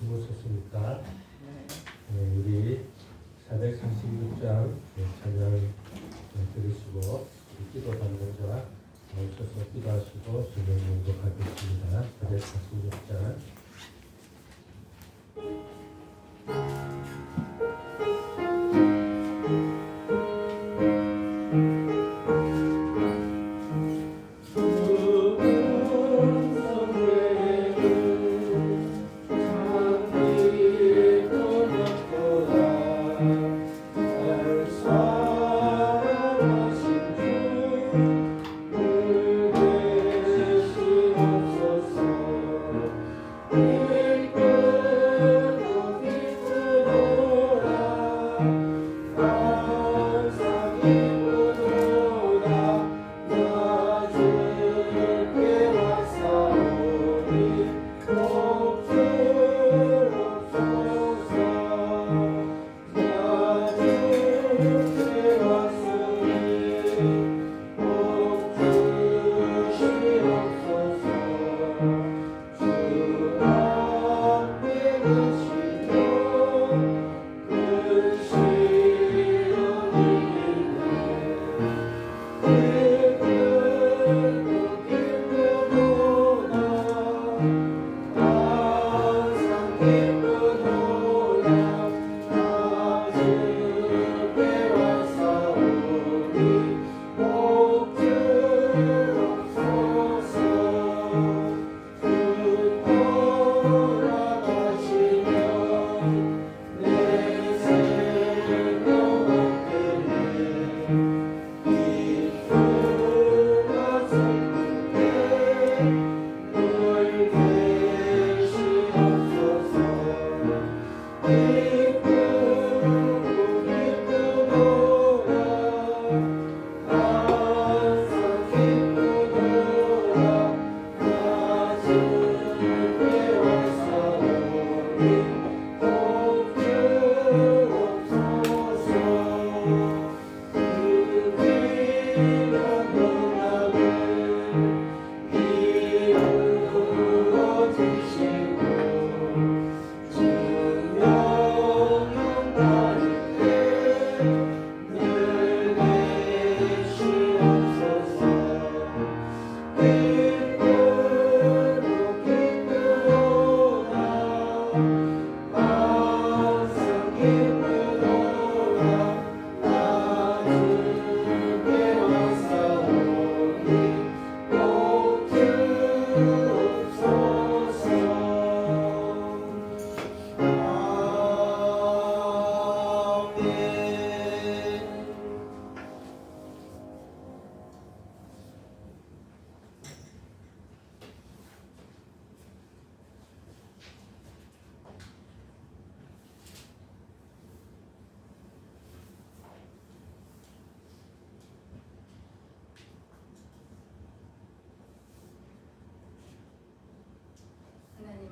주무셨습니까? 우리 436장 찬양 들으시고 기도 받는 자 나오셔서 기도하시고 주님 공독하겠습니다. 436장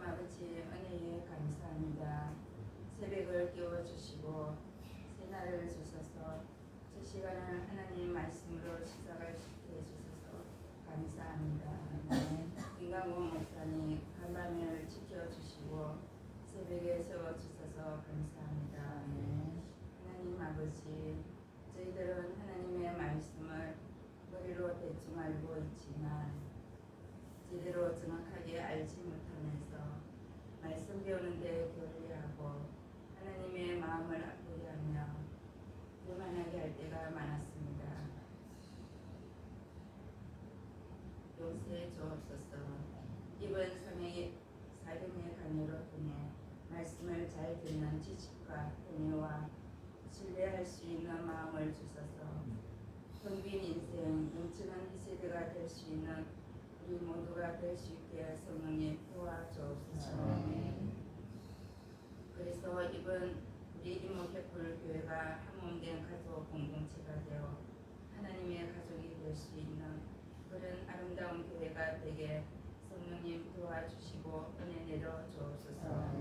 아버지 은혜에 감사합니다. 새벽을 깨워주시고 새날을 주셔서 저 시간을 하나님 말씀으로 시작할 수 있게 해주셔서 감사합니다. 김강호 목사님 간밤을 지켜주시고 새벽에 세워주셔서 감사합니다. 하나님 아버지, 저희들은 하나님의 말씀을 머리로 대충 알고 있지만 제대로 정확하게 알지 못하면서 말씀 배우는데 게을리하고 하나님의 마음을 아프게 하며 교만하게 할 때가 많았습니다. 용서해 주옵소서. 이번 사령의 강의로 통해 말씀을 잘 듣는 지식과 은혜와 신뢰할 수 있는 마음을 주셔서 텅빈 인생 넘치는 이 세대가 될 수 있는 우리 모두가 될 수 있게 성령님 도와주옵소서. 그래서 이번 우리 이목회풀 교회가 한몸된 가족 공동체가 되어 하나님의 가족이 될 수 있는 그런 아름다운 교회가 되게 성령님 도와주시고 은혜 내려 주옵소서.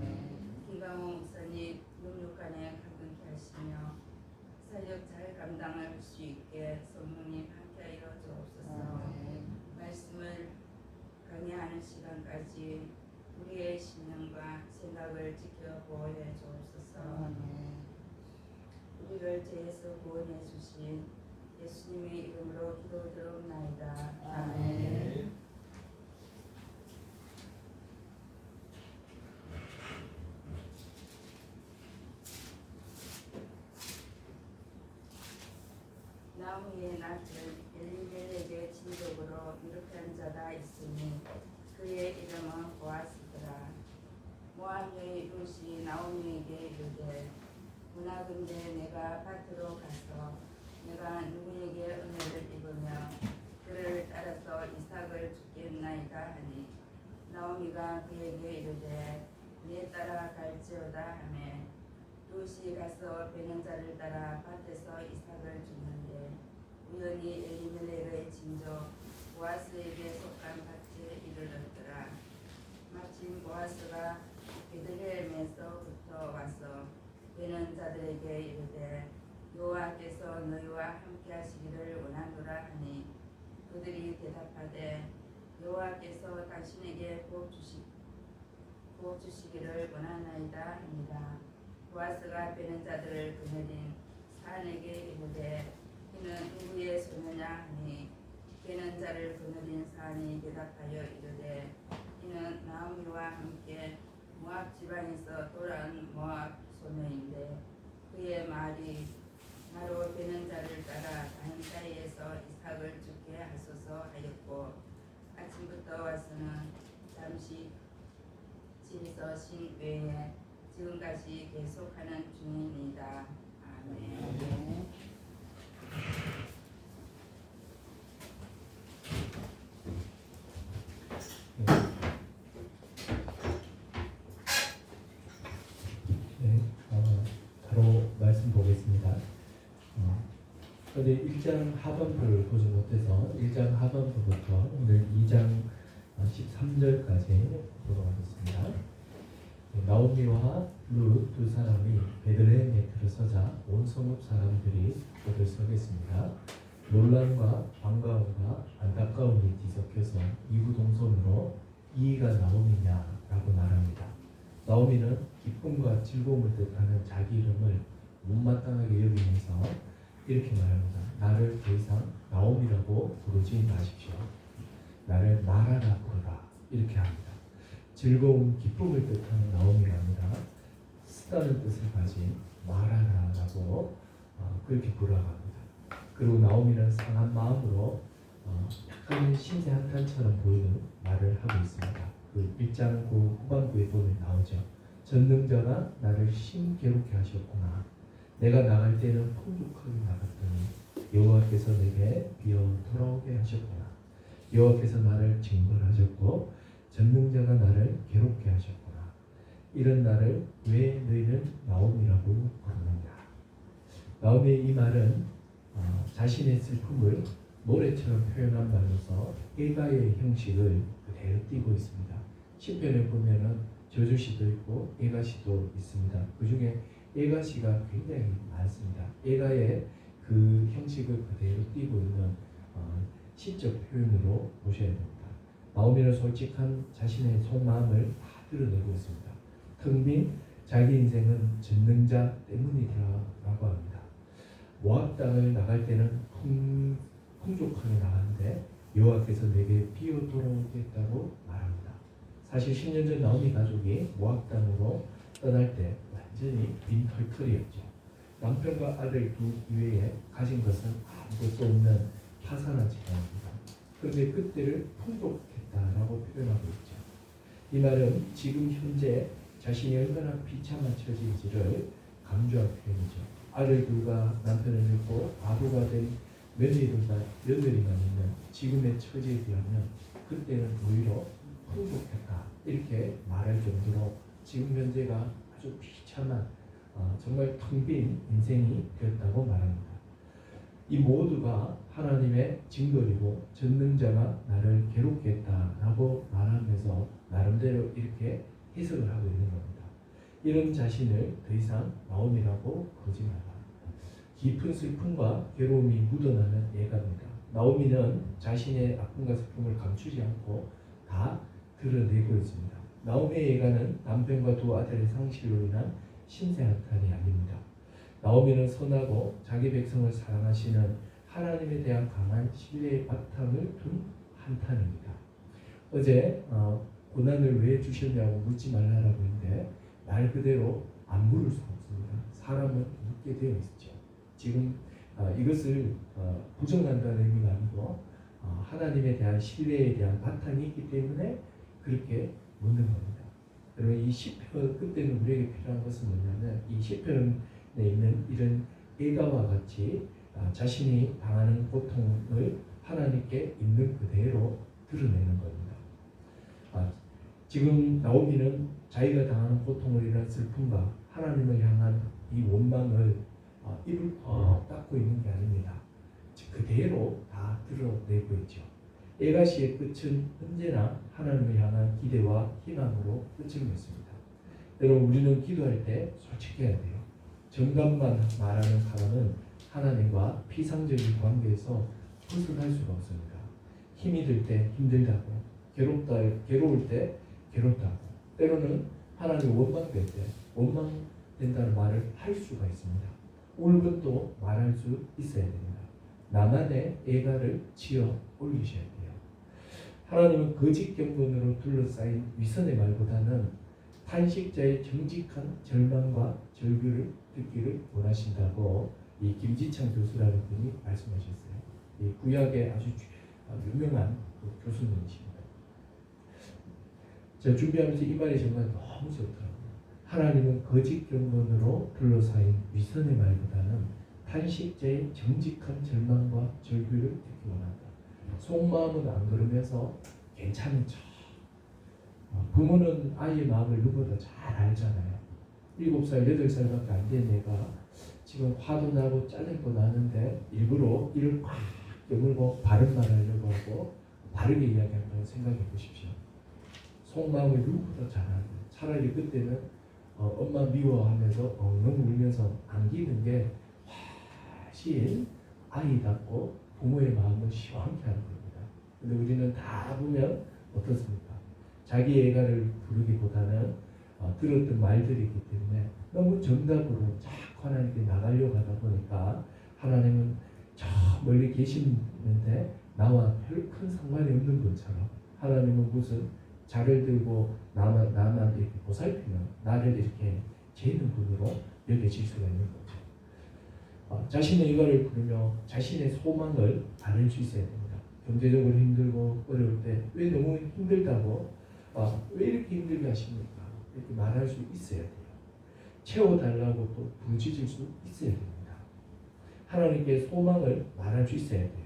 김강호 목사님 육육간에 가득히 하시며 사역 잘 감당할 수 있게 성령님 함께하여 주옵소서. 말씀을 강의하는 시간까지 우리의 신념과 생각을 지켜 보호해 주옵소서. 우리를 죄에서 구원해 주신 예수님의 이름으로 기도드리옵나이다. 아멘. 나무의 낫을 엘리멜렉의 친족으로 이렇게 한 자가 있으니 그의 이름은 보아스더라. 모압의 룻이 나오미에게 이르되 문하건대 내가 밭으로 가서 내가 누구에게 은혜를 입으며 그를 따라서 이삭을 주겠나이까 하니 나오미가 그에게 이르되 내 따라 갈지어다 하매 룻이 가서 베는 자를 따라 밭에서 이삭을 주는데 우연히 엘리멜렉의 친족 보아스에게 속한 밭에 이르렀더라. 마침 보아스가 베들레헴에서부터 와서 베는 자들에게 이르되 여호와께서 너희와 함께 하시기를 원하노라 하니 그들이 대답하되 여호와께서 당신에게 복 주시기를 원하나이다 합니다. 보아스가 베는 자들을 그늘인 사안에게 이르되 이는 누구의 소녀냐 하니 베는 자를 그늘인 사안이 대답하여 이르되 이는 나오미와 함께 모압 지방에서 돌아온 모압 소녀인데 그의 말이 나로 베는 자를 따라 가는 사이에서 이삭을 죽게 하소서 하였고 아침부터 와서는 잠시 집에서 쉰 외에 지금까지 계속하는 중입니다. 아멘. 바로 말씀 보겠습니다. 어제 1장 하반부를 보지 못해서 1장 하반부부터 오늘 2장 13절까지 보도록 하겠습니다. 나오미와 룻 두 사람이 베들레헴에 들어서자 온 성읍 사람들이 들서겠습니다. 놀람과 반가움과 안타까움이 뒤섞여서 이구동성으로 이가 나오미냐라고 말합니다. 나오미는 기쁨과 즐거움을 뜻하는 자기 이름을 못마땅하게 여기면서 이렇게 말합니다. 나를 더 이상 나오미라고 부르지 마십시오. 나를 마라라 부르라. 이렇게 합니다. 즐거움, 기쁨을 뜻하는 나오미가 아니라 쓰다는 뜻을 가진 마라라라고 그렇게 부르합니다. 그리고 나오미는 상한 마음으로 약간의 신세 한탄처럼 보이는 말을 하고 있습니다. 그 1장 후반부에 보면 나오죠. 전능자가 나를 심괴롭게 하셨구나. 내가 나갈 때는 풍족하게 나갔더니 여호와께서 내게 비어 돌아오게 하셨구나. 여호와께서 나를 징벌하셨고 전능자가 나를 괴롭게 하셨구나. 이런 나를 왜 너희는 나오미라고 부르느냐. 나오미의 이 말은 자신의 슬픔을 노래처럼 표현한 말로서 애가의 형식을 그대로 띠고 있습니다. 시편에 보면은 저주시도 있고 애가시도 있습니다. 그 중에 애가시가 굉장히 많습니다. 애가의 그 형식을 그대로 띠고 있는 시적 표현으로 보셔야 됩니다. 나오미는 솔직한 자신의 속마음을 다 드러내고 있습니다. 텅 빈 자기 인생은 전능자 때문이라고 합니다. 모압 땅을 나갈 때는 풍족하게 나갔는데 여호와께서 내게 비어 돌아오겠다고 말합니다. 사실 10년 전 나오미 가족이 모압 땅으로 떠날 때 완전히 빈털털이었죠. 남편과 아들 두 이외에 가진 것은 아무것도 없는 파산한 집안입니다. 그런데 그때를 풍족했다라고 표현하고 있죠. 이 말은 지금 현재 자신이 얼마나 비참한 처지인지를 강조한 표현이죠. 아들 둘과 남편을 잃고 바보가 된 며느리만 있는 지금의 처지에 비하면 그때는 오히려 풍족했다 이렇게 말할 정도로 지금 현재가 아주 비참한 정말 텅 빈 인생이 되었다고 말합니다. 이 모두가 하나님의 징벌이고 전능자가 나를 괴롭겠다라고 말하면서 나름대로 이렇게 해석을 하고 있는 겁니다. 이런 자신을 더 이상 나오미라고 부르지 말라. 깊은 슬픔과 괴로움이 묻어나는 예가입니다. 나오미는 자신의 아픔과 슬픔을 감추지 않고 다 드러내고 있습니다. 나오미의 예가는 남편과 두 아들의 상실로 인한 신세 한탄이 아닙니다. 나오미는 선하고 자기 백성을 사랑하시는 하나님에 대한 강한 신뢰의 바탕을 둔 한탄입니다. 어제 고난을 왜 주셨냐고 묻지 말라라고 했는데 말 그대로 안 물을 수 없습니다. 사람은 묻게 되어 있죠. 지금 이것을 부정한다는 의미가 아니고 하나님에 대한 신뢰에 대한 바탕이 있기 때문에 그렇게 묻는 겁니다. 그러면 이 시편 그때는 우리에게 필요한 것은 뭐냐면 이 시편에 있는 이런 애가와 같이 자신이 당하는 고통을 하나님께 있는 그대로 드러내는 겁니다. 지금 나오미는 자기가 당하는 고통을 인한 슬픔과 하나님을 향한 이 원망을 입을 닫고 있는 게 아닙니다. 그대로 다 드러내고 있죠. 애가시의 끝은 언제나 하나님을 향한 기대와 희망으로 끝을 맺습니다. 여러분, 우리는 기도할 때 솔직해야 돼요. 정답만 말하는 사람은 하나님과 피상적인 관계에서 벗어날 수가 없습니다. 힘이 들 때 힘들다고, 괴로울 때 괴롭다고, 때로는 하나님 원망될 때 원망된다는 말을 할 수가 있습니다. 옳은 또 말할 수 있어야 됩니다. 나만의 애가를 지어 올리셔야 돼요. 하나님은 거짓 경건으로 둘러싸인 위선의 말보다는 탄식자의 정직한 절망과 절규를 듣기를 원하신다고 이 김지창 교수라는 분이 말씀하셨어요. 이 구약의 아주 유명한 교수님이십니다. 제가 준비하면서 이 말이 정말 너무 좋더라고요. 하나님은 거짓 경건으로 둘러싸인 위선의 말보다는 탄식자의 정직한 절망과 절규를 듣기 원한다. 속마음은 안 그러면서 괜찮은 척. 부모는 아이의 마음을 누구보다 잘 알잖아요. 7살, 8살밖에 안 된 애가 지금 화도 나고 짜증도 나는데 일부러 이를 꽉 깨물고 바른 말 하려고 하고 바르게 이야기한다고 생각해 보십시오. 속마음을 누구보다 잘 알아요. 차라리 그때는 엄마 미워하면서 엉엉 울면서 안기는 게 훨씬 아이답고 부모의 마음을 시원케 하는 겁니다. 근데 우리는 다 보면 어떻습니까? 자기 애가를 부르기보다는 들었던 말들이기 때문에 너무 정답으로 자꾸 하나님께 나가려고 하다 보니까 하나님은 저 멀리 계시는데 나와 별 큰 상관이 없는 것처럼 하나님은 무슨 자를 들고 나만 이렇게 보살피는 나를 이렇게 재는 분으로 여겨질 수가 있는 거죠. 자신의 이거를 부르며 자신의 소망을 가릴 수 있어야 됩니다. 경제적으로 힘들고 어려울 때 왜 너무 힘들다고 왜 이렇게 힘들게 하십니까? 이렇게 말할 수 있어야 돼요. 채워달라고 또 부르짖을 수 있어야 됩니다. 하나님께 소망을 말할 수 있어야 돼요.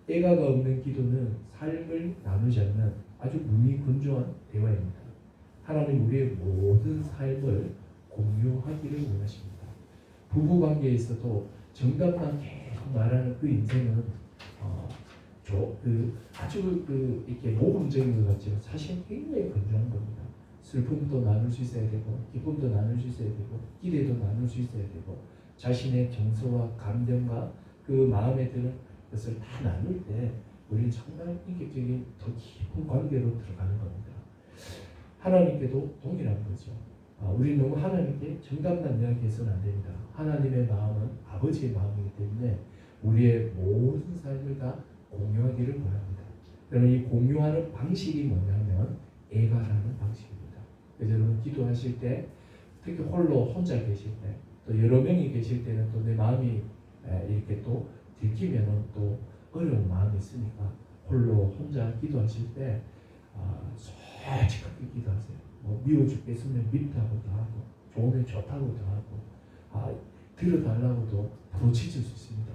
애가가 없는 기도는 삶을 나누지 않는 아주 무미건조한 대화입니다. 하나님 우리의 모든 삶을 공유하기를 원하십니다. 부부관계에서도 정답만 계속 말하는 그 인생은 아주 이렇게 모범적인 것 같지만 사실 굉장히 건조한 겁니다. 슬픔도 나눌 수 있어야 되고 기쁨도 나눌 수 있어야 되고 기대도 나눌 수 있어야 되고 자신의 정서와 감정과 그 마음에 드는 것을 다 나눌 때 우리는 정말 인격적인 더 깊은 관계로 들어가는 겁니다. 하나님께도 동일한 거죠. 우리는 너무 하나님께 정답만 이야기해서는 안 됩니다. 하나님의 마음은 아버지의 마음이기 때문에 우리의 모든 삶을 다 공유하기를 원합니다. 그러면 이 공유하는 방식이 뭐냐면 애가라는 방식입니다. 그래서 여러분 기도하실 때 특히 혼자 계실 때 또 여러 명이 계실 때는 또 내 마음이 이렇게 또 들키면은 또 어려운 마음이 있으니까 혼자 기도하실 때 솔직하게 기도하세요. 미워 죽겠으면 밉다고도 하고 좋으면 좋다고도 하고 들어달라고도 부르짖을 수 있습니다.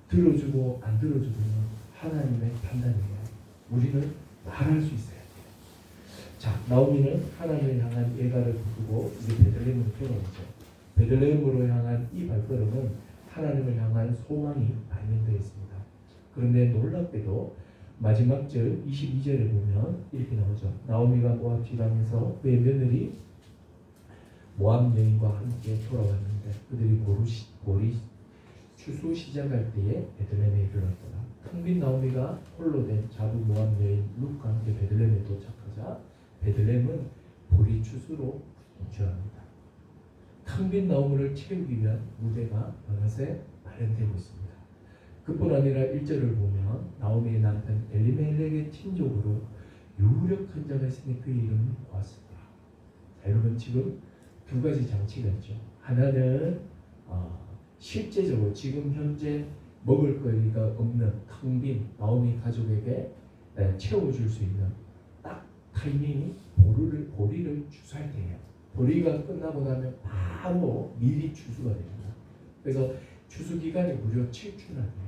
들어주고 안 들어주고는 하나님의 판단이에요. 우리는 말할 수 있어야 돼요. 자, 나오미는 하나님을 향한 애가를 부르고 이제 베들레헴으로 돌아오죠. 베들레헴으로 향한 이 발걸음은 하나님을 향한 소망이 반영되어 있습니다. 그런데 놀랍게도 마지막 절 22절에 보면 이렇게 나오죠. 나오미가 모압 지방에서 그의 며느리 모압 여인과 함께 돌아왔는데 그들이 보리 추수 시작할 때에 베들레헴에 이르렀더라. 텅 빈 나오미가 홀로 된 자부 모압 여인 룻과 함께 베들레헴에 도착하자 베들레헴은 보리추수로 분주합니다. 텅 빈 나무를 채우기 위한 무대가 어느새 마련되고 있습니다. 그뿐 아니라 1절을 보면 나오미의 남편 엘리멜렉의 친족으로 유력한 자가 있으니 그의 이름이 보아스다. 자, 여러분 지금 두 가지 장치가 있죠. 하나는 실제적으로 지금 현재 먹을 거리가 없는 텅 빈 나오미 가족에게 채워줄 수 있는 딱 타이밍이 보리를 추수할 때예요. 보리가 끝나고 나면 바로 미리 추수가 됩니다. 그래서 추수 기간이 무려 7주나 돼요.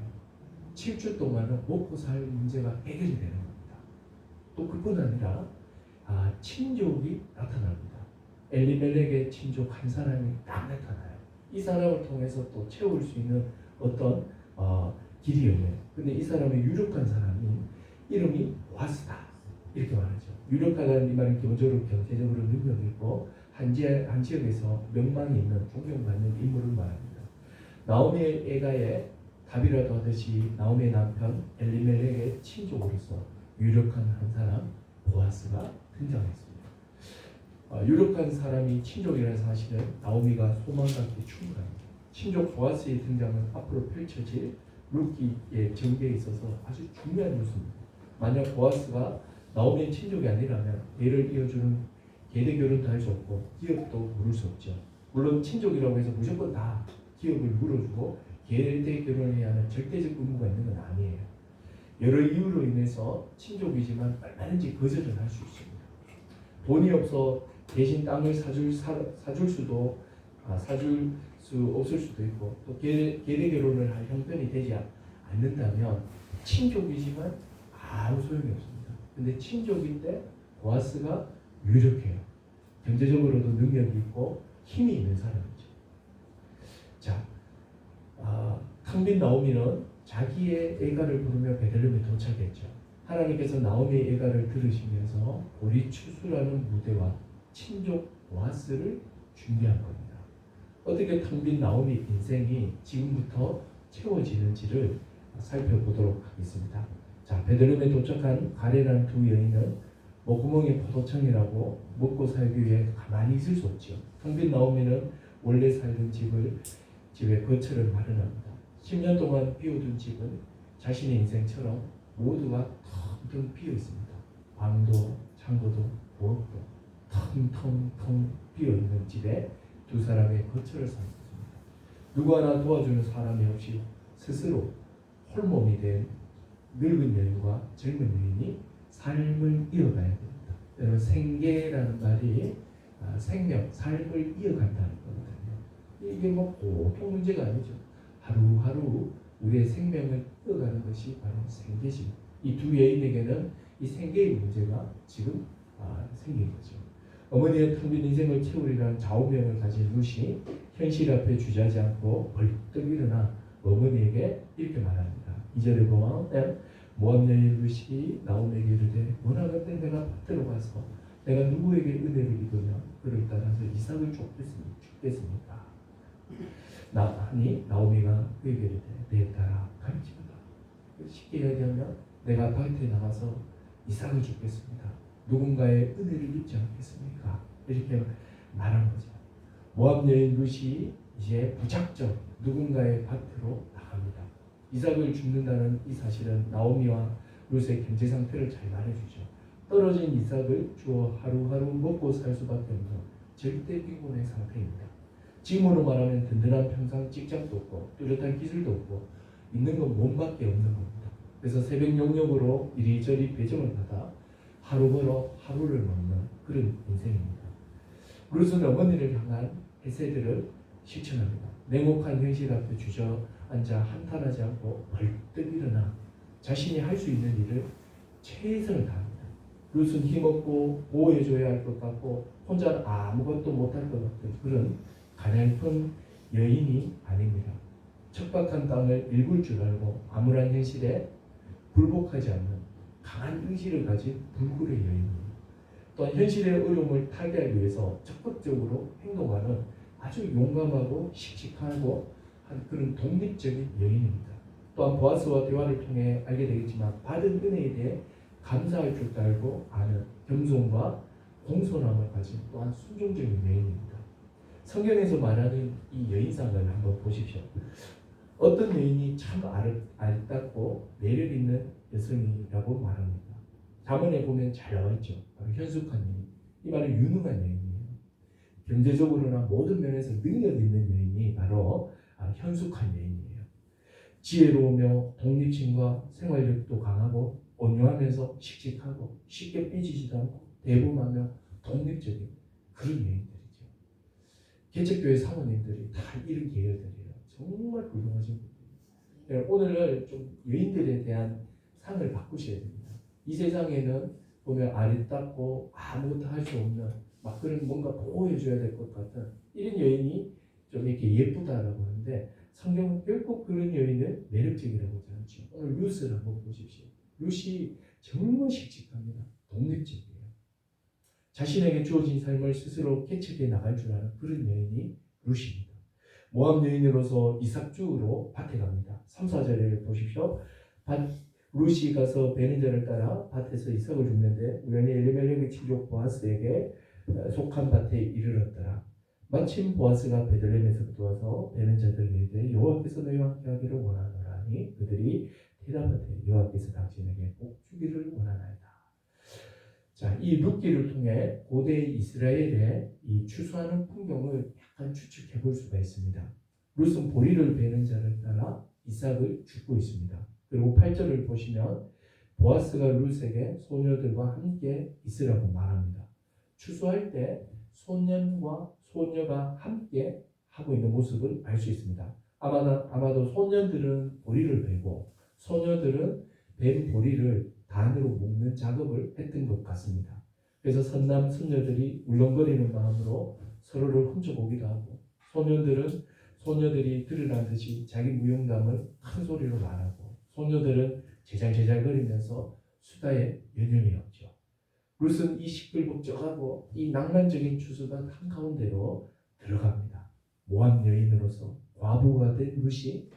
7주 동안은 먹고 살 문제가 해결이 되는 겁니다. 또 그뿐 아니라 친족이 나타납니다. 엘리멜렉의 친족 한 사람이 딱 나타나요. 이 사람을 통해서 또 채울 수 있는 어떤 길이었네요. 근데 이 사람의 유력한 사람이 이름이 보아스다 이렇게 말하죠. 유력하다는 이 말은 기본적으로 경제적으로 능력이 있고 한 지역에서 명망이 있는 존경받는 인물을 말합니다. 나오미의 애가에 답이라도 하듯이 나오미의 남편 엘리멜렉의 친족으로서 유력한 한 사람 보아스가 등장했습니다. 유력한 사람이 친족이라는 사실은 나오미가 소망받기 충분합니다. 친족 보아스의 등장은 앞으로 펼쳐질 룻기의 전개에 있어서 아주 중요한 요소입니다. 만약 보아스가 나오미의 친족이 아니라면 얘를 이어주는 계대 결혼도 할 수 없고 기업도 물을 수 없죠. 물론 친족이라고 해서 무조건 다 기업을 물어주고 계대 결혼해야 하는 절대적 의무가 있는 건 아니에요. 여러 이유로 인해서 친족이지만 얼마든지 거절을 할 수 있습니다. 돈이 없어 대신 땅을 사줄 수도 사줄 수 없을 수도 있고 또 계대 결혼을 할 형편이 되지 않는다면 친족이지만 아무 소용이 없습니다. 근데 친족인데 보아스가 유력해요. 경제적으로도 능력이 있고 힘이 있는 사람이죠. 자, 텅 빈 나오미는 자기의 애가를 부르며 베들레헴에 도착했죠. 하나님께서 나오미의 애가를 들으시면서 보리추수라는 무대와 친족 보아스를 준비한 겁니다. 어떻게 텅 빈 나오미 인생이 지금부터 채워지는지를 살펴보도록 하겠습니다. 자, 베들레헴에 도착한 가레라는 두 여인은 목구멍이 포도청이라고 먹고 살기 위해 가만히 있을 수 없죠. 텅 빈 나오미는 원래 살던 집에 거처를 마련합니다. 10년 동안 비워둔 집은 자신의 인생처럼 모두가 텅텅 비어 있습니다. 방도 창고도 부엌도 텅텅텅 비어 있는 집에 두 사람의 거처를 삼습니다. 누구 하나 도와주는 사람이 없이 스스로 홀몸이 된 늙은 여인과 젊은 여인이 삶을 이어가야 됩니다. 여러분 생계라는 말이 생명, 삶을 이어간다는 거거든요. 이게 뭐 보통 문제가 아니죠. 하루하루 우리의 생명을 이어가는 것이 바로 생계지. 이 두 여인에게는 이 생계의 문제가 지금 생긴 거죠. 어머니의 텅 빈 인생을 채우리라는 좌우명을 가진 룻이 현실 앞에 주저하지 않고 벌떡 일어나 어머니에게 이렇게 말합니다. 2절에 보면 모압 여인 룻이 나오미에게 이르되 원하건대 내가 밭으로 가서 내가 누구에게 은혜를 입으며 그를 따라서 이삭을 죽겠습니까? 하니 나오미가 그에게 이르되 내 딸아 가르치거라. 쉽게 이야기하면 내가 밭에 나가서 이삭을 죽겠습니다. 누군가의 은혜를 입지 않겠습니까? 이렇게 말한 거죠. 모압 여인 룻이 이제 무작정 누군가의 밭으로 나갑니다. 이삭을 죽는다는 이 사실은 나오미와 룻의 경제 상태를 잘 말해주죠. 떨어진 이삭을 주어 하루하루 먹고 살 수밖에 없는 절대 빈곤의 상태입니다. 지금으로 말하면 든든한 평상 직장도 없고 뚜렷한 기술도 없고 있는 건 몸밖에 없는 겁니다. 그래서 새벽 용역으로 이리저리 배정을 받아 하루 벌어 하루를 먹는 그런 인생입니다. 룻은 어머니를 향한 헤세드를 실천합니다. 냉혹한 현실 앞에 주저앉아 한탄하지 않고 벌떡 일어나 자신이 할 수 있는 일을 최선을 다합니다. 룻은 힘없고 보호해줘야 할 것 같고 혼자 아무것도 못할 것 같은 그런 가냘픈 여인이 아닙니다. 척박한 땅을 읽을 줄 알고 암울한 현실에 굴복하지 않는 강한 의지를 가진 불굴의 여인입니다. 또한 현실의 어려움을 타개하기 위해서 적극적으로 행동하는 아주 용감하고 씩씩하고 한 그런 독립적인 여인입니다. 또한 보아스와 대화를 통해 알게 되겠지만 받은 은혜에 대해 감사할 줄도 알고 아는 겸손과 공손함을 가진 또한 순종적인 여인입니다. 성경에서 말하는 이 여인상을 한번 보십시오. 어떤 여인이 참 아름답고 매력 있는 여성이라고 말합니다. 잠언에 보면 잘 나와 있죠. 바로 현숙한 여인. 이 말은 유능한 여인이에요. 경제적으로나 모든 면에서 능력 있는 여인이 바로 현숙한 여인이에요. 지혜로우며 독립심과 생활력도 강하고 온유하면서 씩씩하고 쉽게 삐지지도 않고 대범하며 독립적인 그런 여인들이죠. 개척교회 사모님들이 다 이런 계열들이에요. 정말 훌륭하신 분들이에요. 오늘은 좀 여인들에 대한 상을 바꾸셔야 됩니다. 이 세상에는 보면 아름답고 아무것도 할 수 없는 막 그런 뭔가 보호해줘야 될 것 같은 이런 여인이 좀 이렇게 예쁘다라고 하는데 성경은 결국 그런 여인을 매력적이라고 하지 않죠. 오늘 룻을 한번 보십시오. 룻이 정말 씩씩합니다. 독립적이에요. 자신에게 주어진 삶을 스스로 개척해 나갈 줄 아는 그런 여인이 룻입니다. 모압 여인으로서 이삭주로 밭에 갑니다. 3, 4절에 보십시오. 룻이 가서 베는자를 따라 밭에서 이삭을 줍는데 우연히 엘리멜렉의 친족 보아스에게 속한 밭에 이르렀더라. 마침 보아스가 베들레헴에서부터 와서 베는자들에게 이르되 여호와께서 너희와 함께 하기를 원하노라니 그들이 대답하되 여호와께서 당신에게 복 주기를 원하나이다. 자, 이 룻기를 통해 고대 이스라엘의 이 추수하는 풍경을 약간 추측해 볼 수가 있습니다. 룻은 보리를 베는 자를 따라 이삭을 줍고 있습니다. 그리고 8절을 보시면 보아스가 룻에게 소녀들과 함께 있으라고 말합니다. 추수할 때 소년과 소녀가 함께 하고 있는 모습을 알 수 있습니다. 아마도 소년들은 보리를 베고 소녀들은 벤 보리를 단으로 묶는 작업을 했던 것 같습니다. 그래서 선남 선녀들이 울렁거리는 마음으로 서로를 훔쳐보기도 하고 소녀들이 들으란 듯이 자기 무용담을 큰 소리로 말하고 소녀들은 제잘제잘거리면서 수다에 연연이 없죠. 룻은 이 시끌벅적하고 이 낭만적인 추수가 한가운데로 들어갑니다. 모압 여인으로서 과부가 된 룻이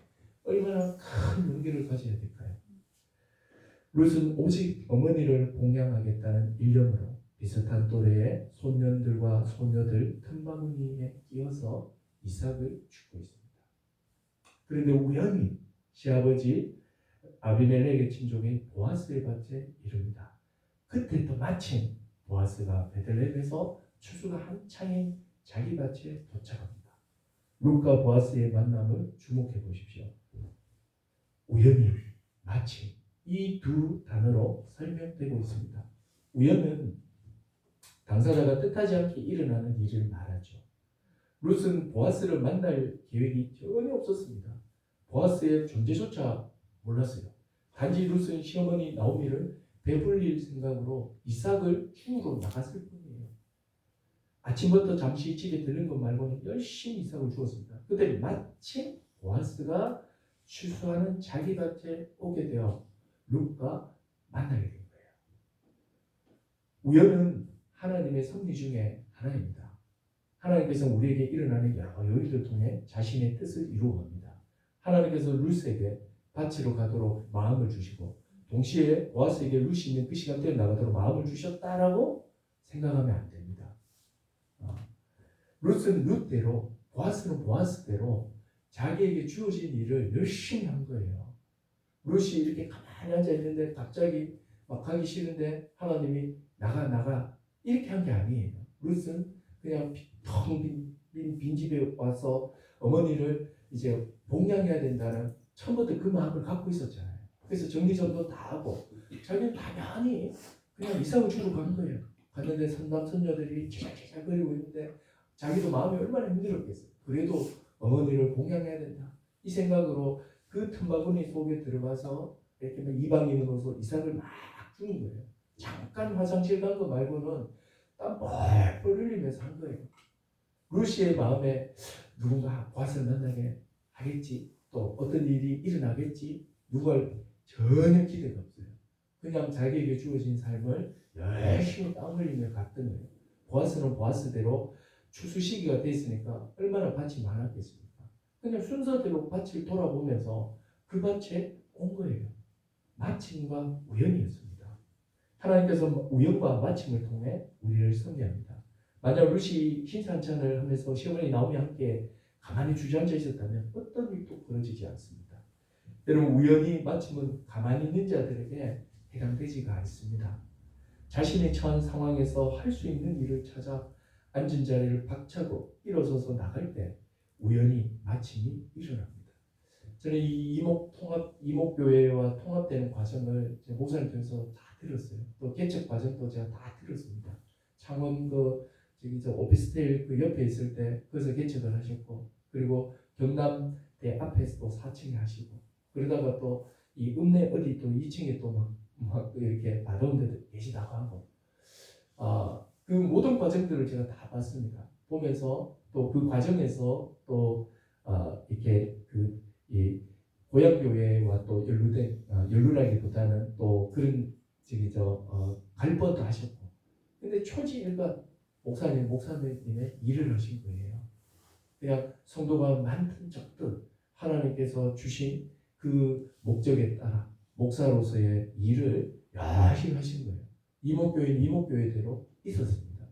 얼마나 큰 용기를 가져야 될까요? 룻은 오직 어머니를 봉양하겠다는 일념으로 비슷한 또래의 소년들과 소녀들 틈바구니에 끼어서 이삭을 줍고 있습니다. 그런데 우연히 시아버지 아비멜렉의 친족인 보아스의 밭에 이릅니다. 그때 또 마침 보아스가 베들레헴에서 추수가 한창인 자기 밭에 도착합니다. 룻과 보아스의 만남을 주목해 보십시오. 우연히, 마침 이 두 단어로 설명되고 있습니다. 우연은 당사자가 뜻하지 않게 일어나는 일을 말하죠. 룻은 보아스를 만날 계획이 전혀 없었습니다. 보아스의 존재조차 몰랐어요. 단지 룻은 시어머니 나오미를 배불릴 생각으로 이삭을 주우러 나갔을 뿐이에요. 아침부터 잠시 집에 들른 것 말고는 열심히 이삭을 주었습니다. 그때 마침 보아스가 추수하는 자기 밭에 오게 되어 룻과 만나게 된 거예요. 우연은 하나님의 섭리 중에 하나입니다. 하나님께서 우리에게 일어나는 여러 요일을 통해 자신의 뜻을 이루어갑니다. 하나님께서 룻에게 밭으로 가도록 마음을 주시고 동시에 보아스에게 룻이 있는 그 시간대에 나가도록 마음을 주셨다라고 생각하면 안 됩니다. 룻은 룻대로 보아스는 보아스대로 자기에게 주어진 일을 열심히 한 거예요. 룻이 이렇게 가만히 앉아 있는데 갑자기 막 가기 싫은데 하나님이 나가 이렇게 한 게 아니에요. 룻은 그냥 텅 빈 집에 와서 어머니를 이제 봉양해야 된다는 처음부터 그 마음을 갖고 있었잖아요. 그래서 정리정돈 다 하고 자기는 당연히 그냥 이삭을 주러 간 거예요. 갔는데 선남 선녀들이 제잘제잘거리고 있는데 자기도 마음이 얼마나 힘들었겠어요. 그래도 어머니를 봉양해야 된다. 이 생각으로 그 틈바구니 속에 들어가서 이렇게 이방인으로서 이삭을 막 주는 거예요. 잠깐 화장실 간 거 말고는 땀 뻘뻘 흘리면서 한 거예요. 룻의 마음에 누군가 보아스를 만나게 하겠지, 또 어떤 일이 일어나겠지, 누굴 전혀 기대가 없어요. 그냥 자기에게 주어진 삶을 열심히 땀 흘리며 갔던 거예요. 보아스는 보아스대로 추수 시기가 됐으니까 얼마나 밭이 많았겠습니까? 그냥 순서대로 밭을 돌아보면서 그 밭에 온 거예요. 마침과 우연이었습니다. 하나님께서 우연과 마침을 통해 우리를 섭리합니다. 만약 루시 신산천을 하면서 시어머니 나오미 함께 가만히 주저앉아 있었다면 어떤 일도 벌어지지 않습니다. 여러분, 우연히 마침은 가만히 있는 자들에게 해당되지가 않습니다. 자신이 처한 상황에서 할 수 있는 일을 찾아 앉은 자리를 박차고 일어서서 나갈 때 우연히 마침이 일어납니다. 저는 이 이목교회와 통합되는 과정을 제 목사님 통해서 다 들었어요. 또 개척 과정도 제가 다 들었습니다. 창원 저 오피스텔 그 옆에 있을 때 거기서 개척을 하셨고, 그리고 경남대 앞에서 또 4층에 하시고, 그러다가 또 이 읍내 어디 또 2층에 또 막 이렇게 받아온 데도 계시다고 하고, 그 모든 과정들을 제가 다 봤습니다. 보면서 또 그 과정에서 또 이렇게 이 고향교회와 또 연루라기보다는 또 그런 갈 뻔도 하셨고, 근데 초지일관 목사님의 일을 하신 거예요. 그냥 성도가 많든 적든 하나님께서 주신 그 목적에 따라 목사로서의 일을 열심히 하신 거예요. 이목교회는 이목교회대로 있었습니다.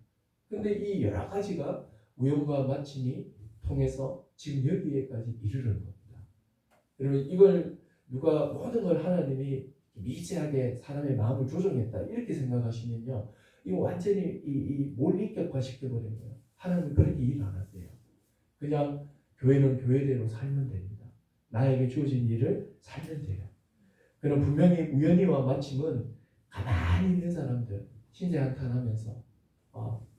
근데 이 여러 가지가 우연과 마침이 통해서 지금 여기에까지 이르는 겁니다. 여러분, 이걸 누가 모든 걸 하나님이 미세하게 사람의 마음을 조정했다 이렇게 생각하시면요, 이거 완전히 이 몰입격화 시켜버린 거예요. 하나님은 그렇게 일 안 하세요. 그냥 교회는 교회대로 살면 됩니다. 나에게 주어진 일을 살면 돼요. 그럼 분명히 우연히와 마침은 가만히 있는 사람들, 신세 한탄하면서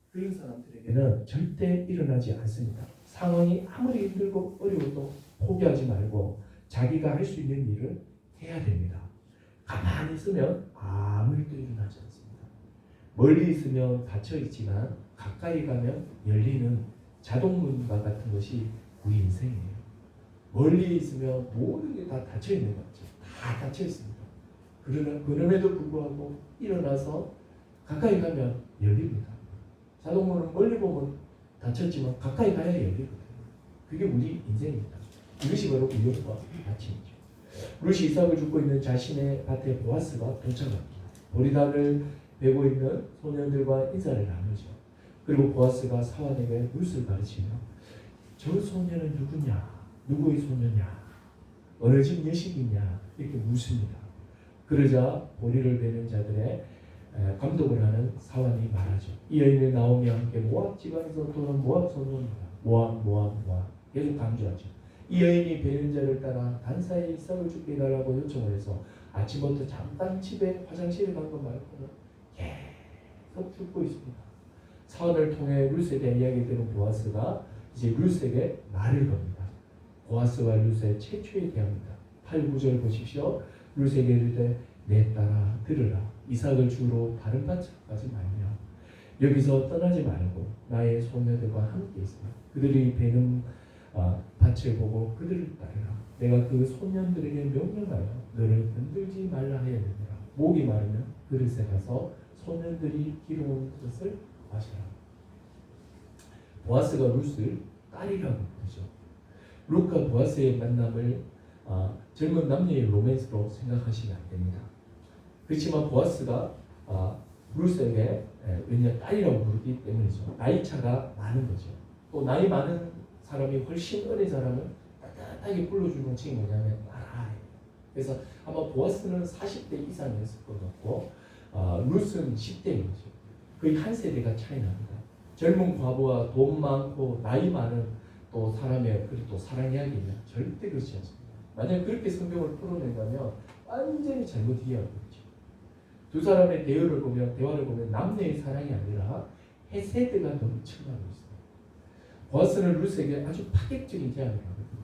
그런 사람들에게는 절대 일어나지 않습니다. 상황이 아무리 힘들고 어려워도 포기하지 말고 자기가 할 수 있는 일을 해야 됩니다. 가만히 있으면 아무 일도 일어나지 않습니다. 멀리 있으면 닫혀 있지만 가까이 가면 열리는 자동문과 같은 것이 우리 인생이에요. 멀리 있으면 모든 게 다 닫혀 있는 거죠. 다 닫혀 있습니다. 그럼에도 불구하고 일어나서 가까이 가면 열립니다. 자동문은 멀리 보면 닫혔지만 가까이 가야 열리거든요. 그게 우리 인생입니다. 이것이 바로 우연과 마침이죠. 루시 이삭을 줍고 있는 자신의 밭에 보아스가 도착합니다. 보리단을 베고 있는 소년들과 인사를 나누죠. 그리고 보아스가 사환에게 룻을 가르치며 저 소년은 누구냐? 누구의 소녀냐? 어느 집 여식이냐? 이렇게 묻습니다. 그러자 보리를 베는 자들의 감독을 하는 사환이 말하죠. 이 여인은 나오미와 함께 모압 지방에서 도는 모압 소년이다. 모압 계속 강조하죠. 이 여인이 베는 자를 따라 단사에 이삭을 죽게 해달라고 요청을 해서 아침부터 잠깐 집에 화장실에 간 것 말고는 계속 죽고 있습니다. 사환을 통해 룻에 대한 이야기 들은 보아스가 이제 룻에게 말을 겁니다. 보아스와 룻의 최초의 대화입니다. 8, 9절 보십시오. 룻에게 이르되 내 딸아 들으라. 이삭을 주로 다른 밭까지 말며 여기서 떠나지 말고 나의 소녀들과 함께 있으라. 그들이 베는 밭을 보고 그들을 따르라. 내가 그 소년들에게 명령하여 너를 건들지 말라 하였느니라. 목이 마르면 그릇에 가서 소년들이 기름온 것을 마시라. 보아스가 룻을 딸이라고 부르죠. 룻과 보아스의 만남을 젊은 남녀의 로맨스로 생각하시면 안 됩니다. 그렇지만 보아스가 룻에게 왜냐 딸이라고 부르기 때문이죠. 나이 차가 많은 거죠. 또 나이 많은 사람이 훨씬 어린 사람을 따뜻하게 불러주는 칭이 뭐냐면 딸아예요. 그래서 아마 보아스는 40대 이상이었을 것 같고 룻은 10대인 거죠. 거의 한 세대가 차이 납니다. 젊은 과부와 돈 많고 나이 많은 또 사람의 또 사랑 이야기는 절대 그렇지 않습니다. 만약 그렇게 성경을 풀어낸다면 완전히 잘못 이해하고 있죠. 두 사람의 대화를 보면 남녀의 사랑이 아니라 헤세드가 넘쳐나고 있습니다. 보아스는 룻에게 아주 파격적인 제안을 하거든요.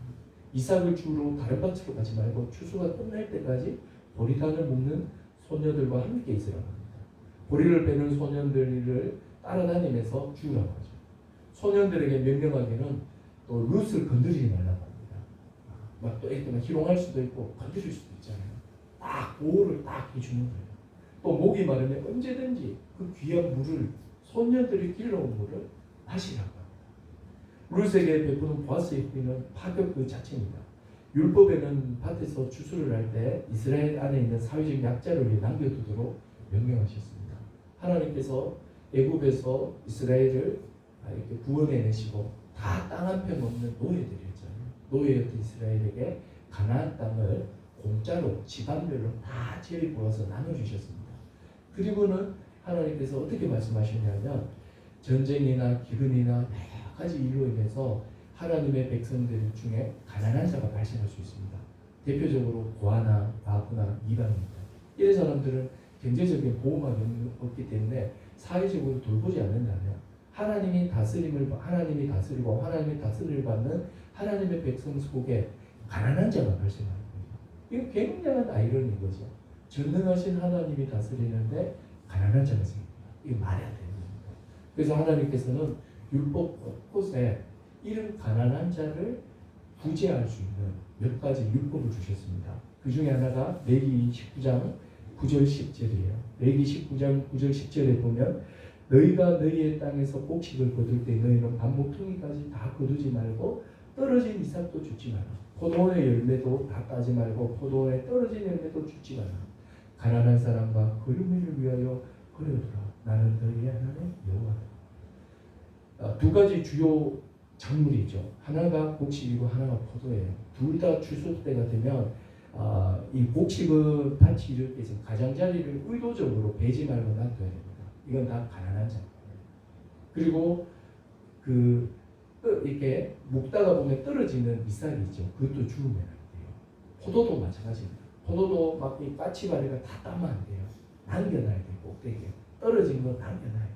이삭을 주로 다른 밭으로 가지 말고 추수가 끝날 때까지 보리단을 묶는 소녀들과 함께 있으라고 합니다. 보리를 베는 소년들을 따라다니면서 죽으라고 하죠. 소년들에게 명령하기는 또 룻을 건드리지 말라고 합니다. 막 또 이렇게 희롱할 수도 있고 건드릴 수도 있잖아요. 딱 보호를 딱 해주는 거예요. 또 목이 마르면 언제든지 그 귀한 물을 소년들이 길러온 물을 마시라고 합니다. 룻에게 베푸는 보아스의 후기는 파격 그 자체입니다. 율법에는 밭에서 추수를 할 때 이스라엘 안에 있는 사회적 약자를 위해 남겨두도록 명령하셨습니다. 하나님께서 애굽에서 이스라엘을 이렇게 구원해내시고 다 땅 한 편 없는 노예들이었잖아요. 노예였던 이스라엘에게 가나안 땅을 공짜로 집안별로 다 제비 부어서 나눠주셨습니다. 그리고는 하나님께서 어떻게 말씀하셨냐면 전쟁이나 기근이나 여러 가지 이유로 인해서 하나님의 백성들 중에 가난한 자가 발생할 수 있습니다. 대표적으로 고아나 과부나 이방입니다. 이런 사람들은 경제적인 보호막이 없기 때문에 사회적으로 돌보지 않는다면 하나님이 다스리고 하나님이 다스림을 받는 하나님의 백성 속에 가난한 자가 발생하는 거죠. 이거 굉장한 아이러니인 거죠. 전능하신 하나님이 다스리는데 가난한 자가 생깁니다. 이거 말이 안 되는 겁니다. 그래서 하나님께서는 율법 곳곳에 이런 가난한 자를 구제할 수 있는 몇 가지 율법을 주셨습니다. 그 중에 하나가 레위 19장 9절 10절이에요. 레위 19장 9절 10절에 보면 너희가 너희의 땅에서 곡식을 거둘 때 너희는 반목퉁이까지 다 거두지 말고 떨어진 이삭도 줍지 마라. 포도원의 열매도 다 따지 말고 포도원에 떨어진 열매도 줍지 마라. 가난한 사람과 거류민을 위하여 거려두라. 나는 너희의 하나님 여호와다. 두 가지 주요 작물이 있죠. 하나가 곡식이고 하나가 포도예요. 둘 다 추수 때가 되면 이 곡식은 밭이 이렇게 해서 가장자리를 의도적으로 베지 말고 놔둬야 됩니다. 이건 다 가난한 자예요. 그리고 이렇게 묵다가 보면 떨어지는 이삭이 있죠. 그것도 주우면 안 돼요. 포도도 마찬가지입니다. 포도도 막 이 까치바리가 다 따면 안 돼요. 남겨놔야 돼요. 꼭대기에 떨어진 거 남겨놔야 돼요.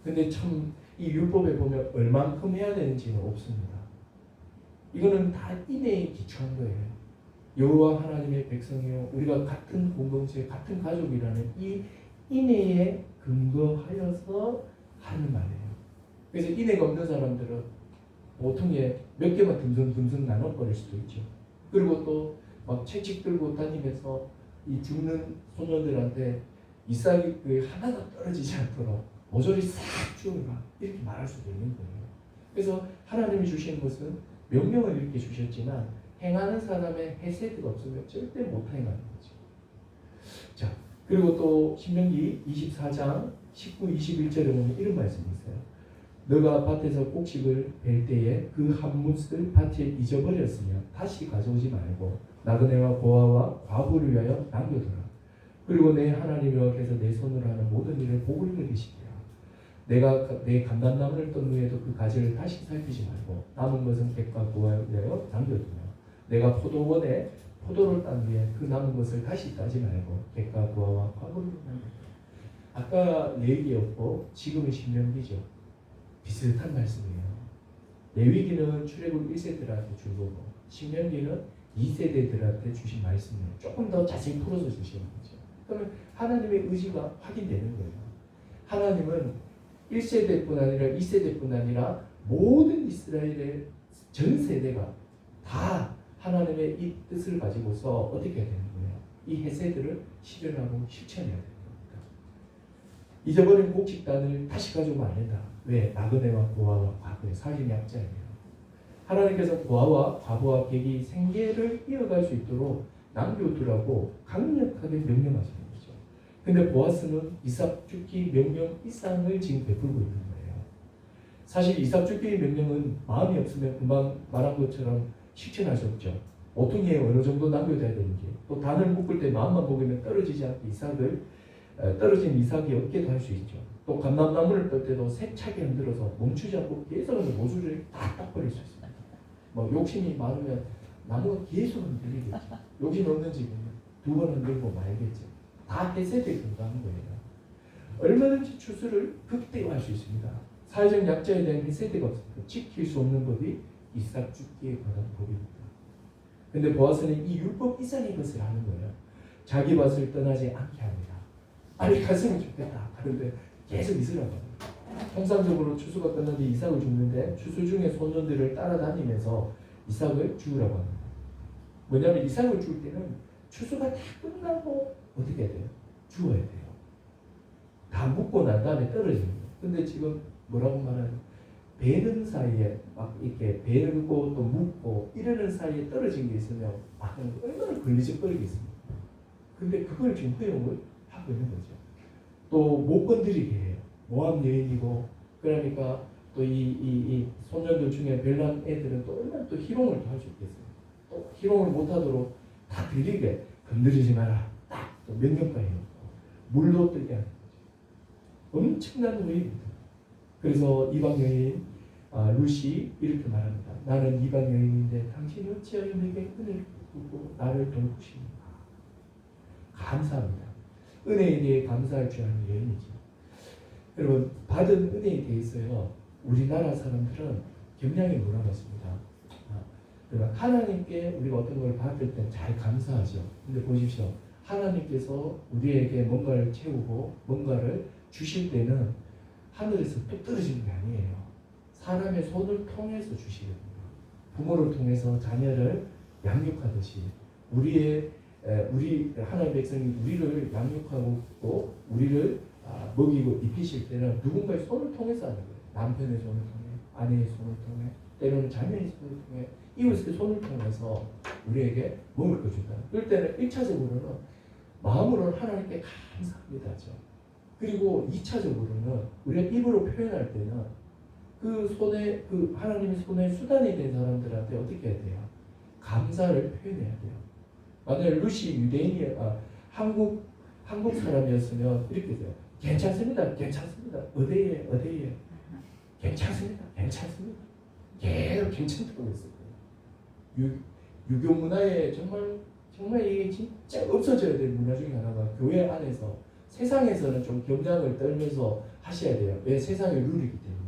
근데 참 이 율법에 보면 얼만큼 해야 되는지는 없습니다. 이거는 다 인내에 기초한 거예요. 여호와 하나님의 백성이요 우리가 같은 공동체 같은 가족이라는 이 인내에 근거하여서 하는 말이에요. 그래서 인내가 없는 사람들은 보통에 몇 개만 듬성듬성 나눠버릴 수도 있죠. 그리고 또 막 채찍 들고 다니면서 이 죽는 소녀들한테 이삭이 하나도 떨어지지 않도록 모조리 싹 주어라 이렇게 말할 수도 있는 거예요. 그래서 하나님이 주신 것은 명령을 이렇게 주셨지만 행하는 사람의 헤세드가 없으면 절대 못 행하는 거죠. 자, 그리고 또 신명기 24장 19, 21절에 보면 이런 말씀이 있어요. 너가 밭에서 곡식을 벨 때에 그 한 뭇을 밭에 잊어버렸으면 다시 가져오지 말고 나그네와 고아와 과부를 위하여 남겨두라. 그리고 내 하나님 여호와께서 내 손으로 하는 모든 일을 복을 누리시리라. 내가 내 감람나무를 떤 후에도 그 가지를 다시 살피지 말고 남은 것은 객과 고아를 위하여 남겨두며 내가 포도원에 포도를 딴 후에 그 남은 것을 다시 따지 말고 객과 고아와 과부를 남겨두라. 아까 레위기였고 지금은 신명기죠. 비슷한 말씀이에요. 레위기는 출애굽 1세들한테 준 거고 신명기는 2세대들한테 주신 말씀이에요. 조금 더 자세히 풀어서 주시는 거죠. 그러면 하나님의 의지가 확인되는 거예요. 하나님은 1세대뿐 아니라 2세대뿐 아니라 모든 이스라엘의 전 세대가 다 하나님의 이 뜻을 가지고서 어떻게 해야 되는 거예요? 이 헤세드를 실현하고 실천해야 되는 겁니다. 잊어버린 곡식단을 다시 가져오면 안 된다. 왜? 나그네와 고아와 과부의 살인 약자예요. 하나님께서 고아와 과부와 객이 생계를 이어갈 수 있도록 남겨두라고 강력하게 명령하시는 거죠. 근데 보아스는 이삭 죽기 명령 이상을 지금 베풀고 있는 거예요. 사실 이삭 죽기 명령은 마음이 없으면 금방 말한 것처럼 실천할 수 없죠. 모퉁이에 어느 정도 남겨둬야 되는지 또 단을 묶을 때 마음만 먹으면 떨어지지 않게 떨어진 이삭이 없게도 할 수 있죠. 또 감람나무를 떨 때도 세차게 흔들어서 멈추지 않고 계속 모수를 다 닦아버릴 수 있습니다. 뭐 욕심이 많으면 나무가 계속 흔들리겠죠. 욕심 없는지 두 번 흔들고 말겠죠. 다 헤세드에 근거하는 거예요. 얼마든지 추수를 극대화할 수 있습니다. 사회적 약자에 대한 헤세드가 없습니다. 지킬 수 없는 법이 이삭 죽기에 관한 법입니다. 근데 보아스는 이 율법 이상의 것을 하는 거예요. 자기 밭을 떠나지 않게 합니다. 빨리 갔으면 좋겠다. 그런데 계속 있으라고 합니다. 통상적으로 추수가 끝난 뒤 이삭을 줍는데 추수 중에 소년들을 따라다니면서 이삭을 주우라고 합니다. 뭐냐면 이삭을 줄 때는 추수가 다 끝나고 어떻게 해야 돼요? 주워야 돼요. 다 묻고 난 다음에 떨어지는 거예요. 근데 지금 뭐라고 말하는 베는 사이에 막 이렇게 베고 또 묻고 이러는 사이에 떨어진 게 있으면 얼마나 걸리적거리겠습니까? 근데 그걸 지금 허용을 하고 있는 거죠. 또 못 건드리게 해요. 모함 여인이고 그러니까 또 이 소년들 중에 별난 애들은 또 얼마나 또 희롱을 할 수 있겠어요. 또 희롱을 못하도록 다 들리게 건드리지 마라. 딱 또 명령까지 해요. 물도 뜨게 하는 거죠. 엄청난 후회입니다. 그래서 이방 여인 루시 이렇게 말합니다. 나는 이방 여인인데 당신이 어찌하여 내게 은혜를 베푸고 나를 돌보십니까? 감사합니다. 은혜에 대해 감사할 줄 아는 여인이죠. 여러분 받은 은혜에 대해서요 우리나라 사람들은 경량이 몰아봤습니다. 그러니까 하나님께 우리가 어떤 걸 받을 때 잘 감사하죠. 근데 보십시오. 하나님께서 우리에게 뭔가를 채우고 뭔가를 주실 때는 하늘에서 뚝 떨어지는 게 아니에요. 사람의 손을 통해서 주시거든요. 부모를 통해서 자녀를 양육하듯이 우리 하나님의 백성이 우리를 양육하고 또 우리를 먹이고 입히실 때는 누군가의 손을 통해서 하는 거예요. 남편의 손을 통해, 아내의 손을 통해, 때로는 자매의 손을 통해, 이웃의 손을 통해서 우리에게 먹을 거 준다. 그럴 때는 1차적으로는 마음으로는 하나님께 감사합니다죠. 그리고 2차적으로는 우리가 입으로 표현할 때는 그 손에 그 하나님의 손에 수단이 된 사람들한테 어떻게 해야 돼요? 감사를 표현해야 돼요. 만약에 루시 유대인이 한국 사람이었으면 이렇게 돼요. 괜찮습니다. 괜찮습니다. 어디에 괜찮습니다. 괜찮습니다. 계속 괜찮다고 했을 거예요. 유교 문화에 정말 이게 진짜 없어져야 될 문화 중에 하나가 교회 안에서 세상에서는 좀 겸장을 떨면서 하셔야 돼요. 왜? 세상의 룰이기 때문에.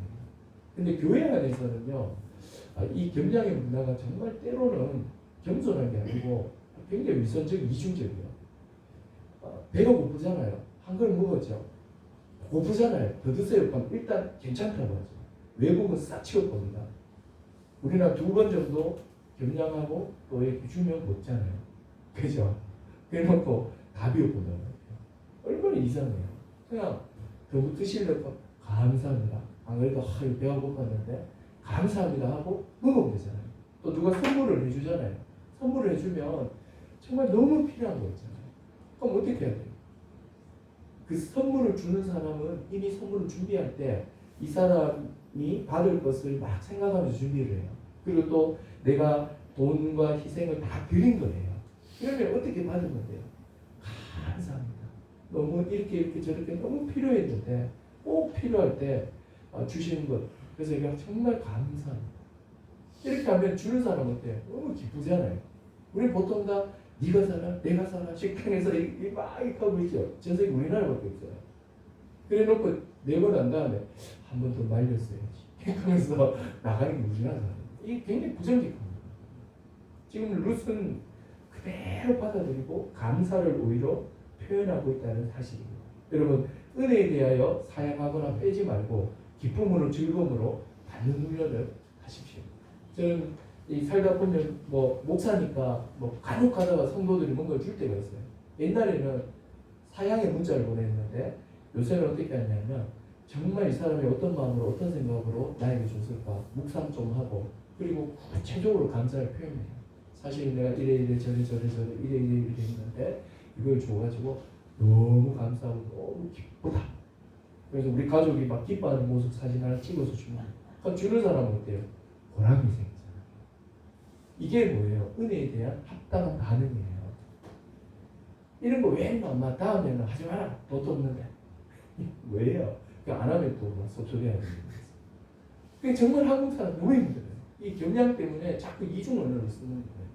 근데 교회 안에서는요, 이 겸장의 문화가 정말 때로는 겸손한 게 아니고 굉장히 위선적이고 이중적이에요. 배가 고프잖아요. 한 그릇 먹었죠. 고프잖아요. 더 드세요. 그럼 일단 괜찮다고 하죠. 외국은 싹 치울 겁니다. 우리나라 2번 정도 겸양하고 또 이렇게 주면 먹잖아요. 그죠? 그래놓고 답이 없거든요. 얼마나 이상해요. 그냥 더 드시려고 감사합니다. 안 그래도 배가 고팠는데 감사합니다 하고 먹으면 되잖아요. 또 누가 선물을 해주잖아요. 선물을 해주면 정말 너무 필요한 거 있잖아요. 그럼 어떻게 해야 돼요? 그 선물을 주는 사람은 이미 선물을 준비할 때 이 사람이 받을 것을 막 생각하면서 준비를 해요. 그리고 또 내가 돈과 희생을 다 드린 거예요. 그러면 어떻게 받으면 돼요? 감사합니다. 너무 이렇게 저렇게 너무 필요했는데 꼭 필요할 때 주시는 것. 그래서 내가 정말 감사합니다. 이렇게 하면 주는 사람은 어때요? 너무 기쁘잖아요. 우리 보통 다 네가 사라, 내가 사라, 식당에서 막 이렇게 하고 있죠. 전 세계 우리나라밖에 없어요. 그래 놓고 내고 난 다음에 한 번 더 말렸어야지. 하면서 나가는 게 우리나라잖아요. 이게 굉장히 부정직합니다. 지금 룻은 그대로 받아들이고 감사를 오히려 표현하고 있다는 사실입니다. 여러분 은혜에 대하여 사양하거나 빼지 말고 기쁨으로 즐거움으로 받는 훈련을 하십시오. 저는 이 살다 보면 목사니까 간혹 가다가 성도들이 뭔가 줄 때가 있어요. 옛날에는 사양의 문자를 보냈는데 요새는 어떻게 하냐면 정말 이 사람이 어떤 마음으로 어떤 생각으로 나에게 줬을까 묵상 좀 하고 그리고 구체적으로 감사를 표현해요. 사실 내가 이래 저래 이래 했는데 이걸 줘가지고 너무 감사하고 너무 기쁘다. 그래서 우리 가족이 막 기뻐하는 모습 사진 하나 찍어서 주면 그럼 주는 사람은 어때요? 보람이 생기잖아요. 이게 뭐예요? 은혜에 대한 합당한 반응이에요. 이런 거 왜 했나 엄마 다음에는 하지 마라. 돈도 없는데 왜요? 안 하면 또 섭섭해야 되는 거예요. 그게 정말 한국 사람 너무 힘들어요. 이 경량 때문에 자꾸 이중 언어를 쓰는 거예요.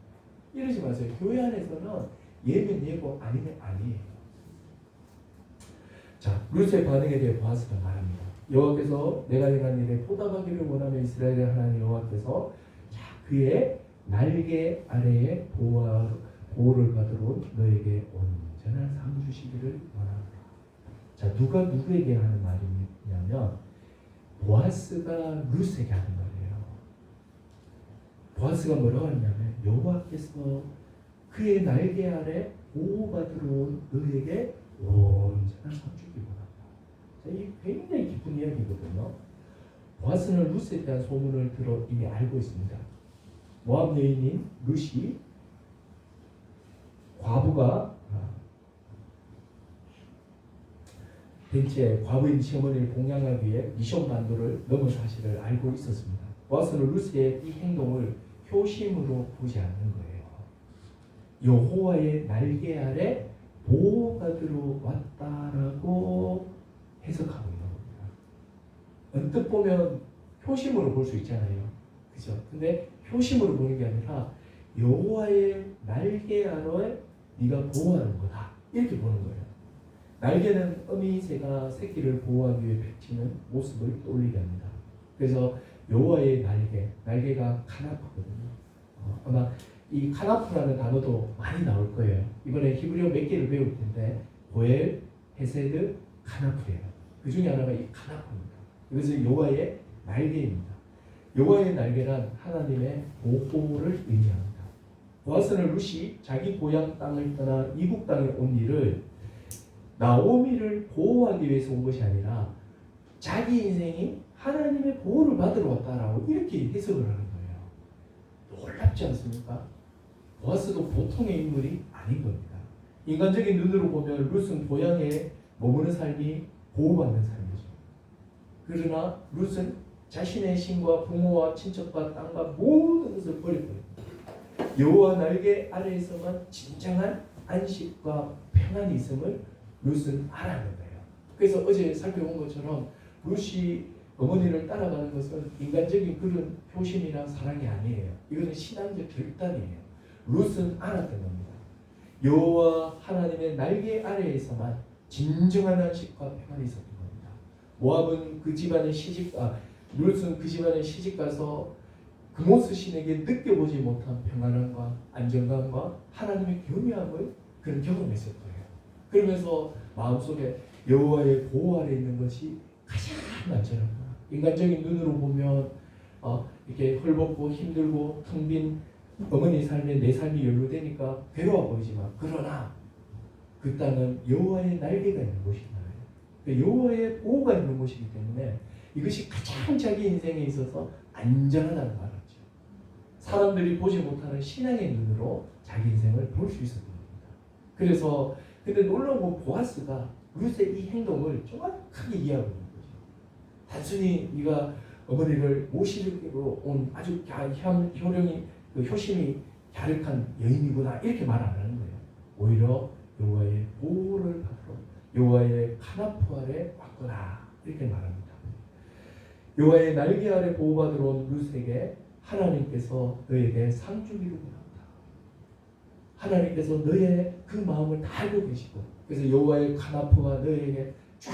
이러지 마세요. 교회 안에서는 예면 예고 아니면 아니에요. 자, 룻의 반응에 대해 보아스가 말합니다. 여호와께서 내가 행한 일에 보답하기를 원하며 이스라엘의 하나님 여호와께서 그의 날개 아래에 보호를 받으러 너에게 온전한 삶 주시기를 원합니다. 자, 누가 누구에게 하는 말이냐면 보아스가 룻에게 하는 말이에요. 보아스가 뭐라고 하냐면 여호와께서 그의 날개 아래 보호받으러 온 너에게 온전한 삶 주기를 원합니다. 자, 이게 굉장히 깊은 이야기거든요. 보아스는 룻에 대한 소문을 들어 이미 알고 있습니다. 모압 여인인 룻이 과부가 된 채 과부인 시어머니를 공양하기 위해 미션 반도를 넘은 사실을 알고 있었습니다. 보아스는 루스의 이 행동을 효심으로 보지 않는 거예요. 여호와의 날개 아래 보호받으러 왔다라고 해석하고 있는 겁니다. 언뜻 보면 효심으로 볼 수 있잖아요. 그죠? 근데 효심으로 보는 게 아니라 여호와의 날개 아래 네가 보호하는 거다. 이렇게 보는 거예요. 날개는 어미새가 새끼를 보호하기 위해 펼치는 모습을 떠올리게 합니다. 그래서 여호와의 날개가 카나프거든요. 아마 이 카나프라는 단어도 많이 나올 거예요. 이번에 히브리어 몇 개를 배울 텐데 고엘, 헤세드, 카나프예요. 그 중에 하나가 이 카나프입니다. 이것은 여호와의 날개입니다. 여호와의 날개란 하나님의 보호를 의미합니다. 보아스는 룻이 자기 고향 땅을 떠나 이국 땅에 온 일을 나오미를 보호하기 위해서 온 것이 아니라 자기 인생이 하나님의 보호를 받으러 왔다라고 이렇게 해석을 하는 거예요. 놀랍지 않습니까? 보아스도 보통의 인물이 아닌 겁니다. 인간적인 눈으로 보면 룻은 고향에 머무는 삶이 보호받는 삶이죠. 그러나 룻은 자신의 신과 부모와 친척과 땅과 모든 것을 버렸거든요. 여호와 날개 아래에서만 진정한 안식과 평안이 있음을 룻은 알아는 거예요. 그래서 어제 살펴본 것처럼 룻이 어머니를 따라가는 것은 인간적인 그런 효심이나 사랑이 아니에요. 이거는 신앙적 결단이에요. 룻은 알았던 겁니다. 여호와 하나님의 날개 아래에서만 진정한 안식과 평안이 있었던 겁니다. 모압은 그 집안에 룻은 그 집안에 시집 가서 그모스 신에게 느껴보지 못한 평안함과 안정감과 하나님의 교묘함을 그는 경험했을 거예요. 그러면서 마음속에 여호와의 보호 아래 있는 것이 가장 안전합니다. 인간적인 눈으로 보면 이렇게 헐벗고 힘들고 텅 빈 어머니 삶에 내 삶이 연루되니까 괴로워 보이지만 그러나 그 땅은 여호와의 날개가 있는 곳이잖아요. 그러니까 여호와의 보호가 있는 곳이기 때문에 이것이 가장 자기 인생에 있어서 안전하다는 말이죠. 사람들이 보지 못하는 신앙의 눈으로 자기 인생을 볼 수 있었던 겁니다. 그래서 근데 놀라운 건 보아스가 룻의 이 행동을 정확하게 이해하고 있는 거죠. 단순히 네가 어머니를 모시기로 온 아주 효심이 갸륵한 여인이구나 이렇게 말 안 하는 거예요. 오히려 여호와의 보호를 받으러 여호와의 카나프 아래 왔구나 이렇게 말합니다. 여호와의 날개 아래 보호받으러 온 룻에게 하나님께서 너에게 상 주기를 원한다. 하나님께서 너의 그 마음을 다 알고 계시고 그래서 여호와의 카나프가 너에게 쫙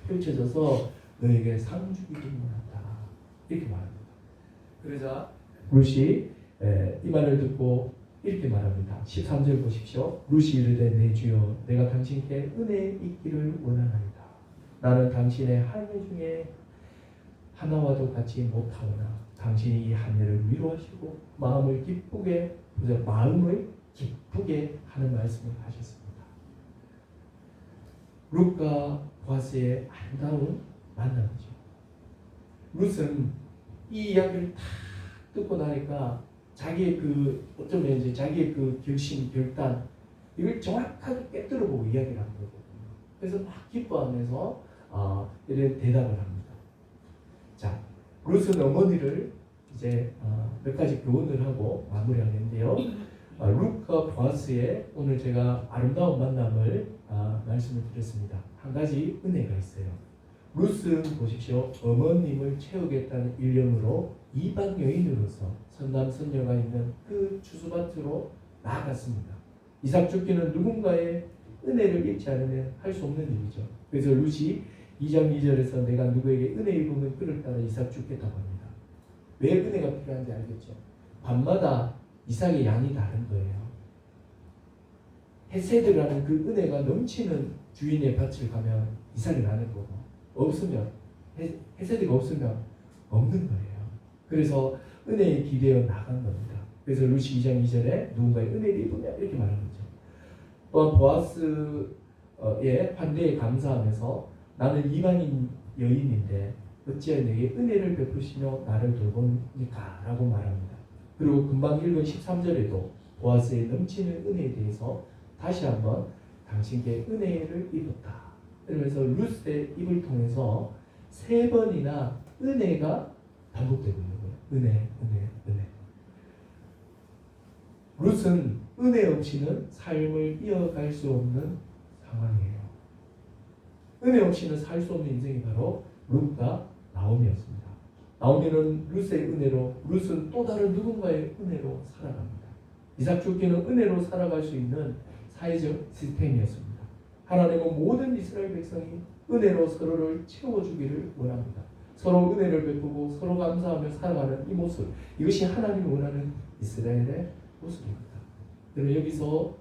펼쳐져서 너에게 상 주기를 원한다. 이렇게 말합니다. 그러자 룻이 이 말을 듣고 이렇게 말합니다. 13절 보십시오. 룻이 이르되 내 주여 내가 당신께 은혜 있기를 원하나이다. 나는 당신의 한해 중에 하나와도 같이 못하오나 당신이 이 한해를 위로하시고 마음을 기쁘게 하는 말씀을 하셨습니다. 룻과 보아스의 아름다운 만남이죠. 룻은 이 이야기를 다 듣고 나니까 자기의 어쩌면 이제 자기의 결심, 결단 이걸 정확하게 깨뜨려 보고 이야기를 하는 거거든요. 그래서 막 기뻐하면서 이런 대답을 합니다. 자, 룻은 어머니를 이제 몇 가지 교훈을 하고 마무리하는데요. 룻과 보아스의 오늘 제가 아름다운 만남을 말씀을 드렸습니다. 한 가지 은혜가 있어요. 룻은 보십시오. 어머님을 채우겠다는 일념으로 이방 여인으로서 선남선녀가 있는 그 추수밭으로 나아갔습니다. 이삭 줍기는 누군가의 은혜를 잊지 않으면 할 수 없는 일이죠. 그래서 룻이 2장 2절에서 내가 누구에게 은혜 입으면 그를 따라 이삭 줍겠다고 합니다. 왜 은혜가 필요한지 알겠죠? 밤마다 이삭의 양이 다른 거예요. 헤세드라는 그 은혜가 넘치는 주인의 밭을 가면 이삭이 나는 거고 없으면 헤세드가 없으면 없는 거예요. 그래서 은혜에 기대어 나간 겁니다. 그래서 룻이 2장 2절에 누군가의 은혜를 입으면 이렇게 말하는 거죠. 또한 보아스의 환대에 감사하면서 나는 이방인 여인인데 어찌하여 내게 은혜를 베푸시며 나를 돌봅니까? 라고 말합니다. 그리고 금방 읽은 13절에도 보아스의 넘치는 은혜에 대해서 다시 한번 당신께 은혜를 입었다 그러면서 루스의 입을 통해서 3번이나 은혜가 반복되고 있는 거예요. 은혜, 은혜, 은혜. 룻은 은혜 없이는 삶을 이어갈 수 없는 상황이에요. 은혜 없이는 살 수 없는 인생이 바로 룻과 나오미였습니다. 나오미는 룻의 은혜로, 룻은 또 다른 누군가의 은혜로 살아갑니다. 이삭 죽기는 은혜로 살아갈 수 있는 사회적 시스템이었습니다. 하나님은 모든 이스라엘 백성이 은혜로 서로를 채워주기를 원합니다. 서로 은혜를 베푸고 서로 감사하며 살아가는 이 모습, 이것이 하나님이 원하는 이스라엘의 모습입니다. 그리고 여기서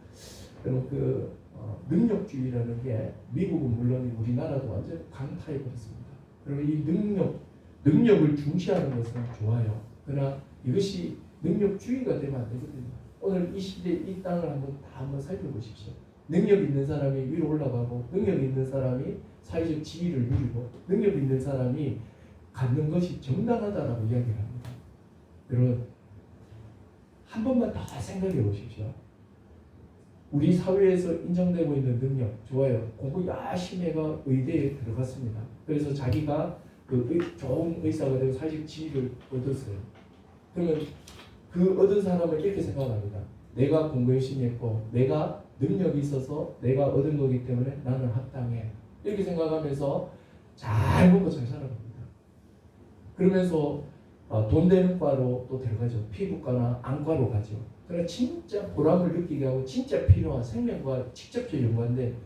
능력주의라는 게 미국은 물론 우리나라도 완전 강타해 버렸습니다. 그리고 이 능력을 중시하는 것은 좋아요. 그러나 이것이 능력주의가 되면 안 되거든요. 오늘 이 시대 이 땅을 한번 살펴보십시오. 능력 있는 사람이 위로 올라가고, 능력 있는 사람이 사회적 지위를 누리고, 능력 있는 사람이 갖는 것이 정당하다라고 이야기를 합니다. 여러분, 한 번만 더 생각해 보십시오. 우리 사회에서 인정되고 있는 능력, 좋아요. 공부 열심히 해가 의대에 들어갔습니다. 그래서 자기가 좋은 의사가 되고 사회적 지위를 얻었어요. 그러면 그 얻은 사람은 이렇게 생각합니다. 내가 공부 열심히 했고, 내가 능력이 있어서 내가 얻은 거기 때문에 나는 합당해. 이렇게 생각하면서 잘 먹고 잘 살아갑니다. 그러면서 돈 되는 과로 또 들어가죠. 피부과나 안과로 가죠. 그러나 진짜 보람을 느끼게 하고 진짜 필요한 생명과 직접적 연관된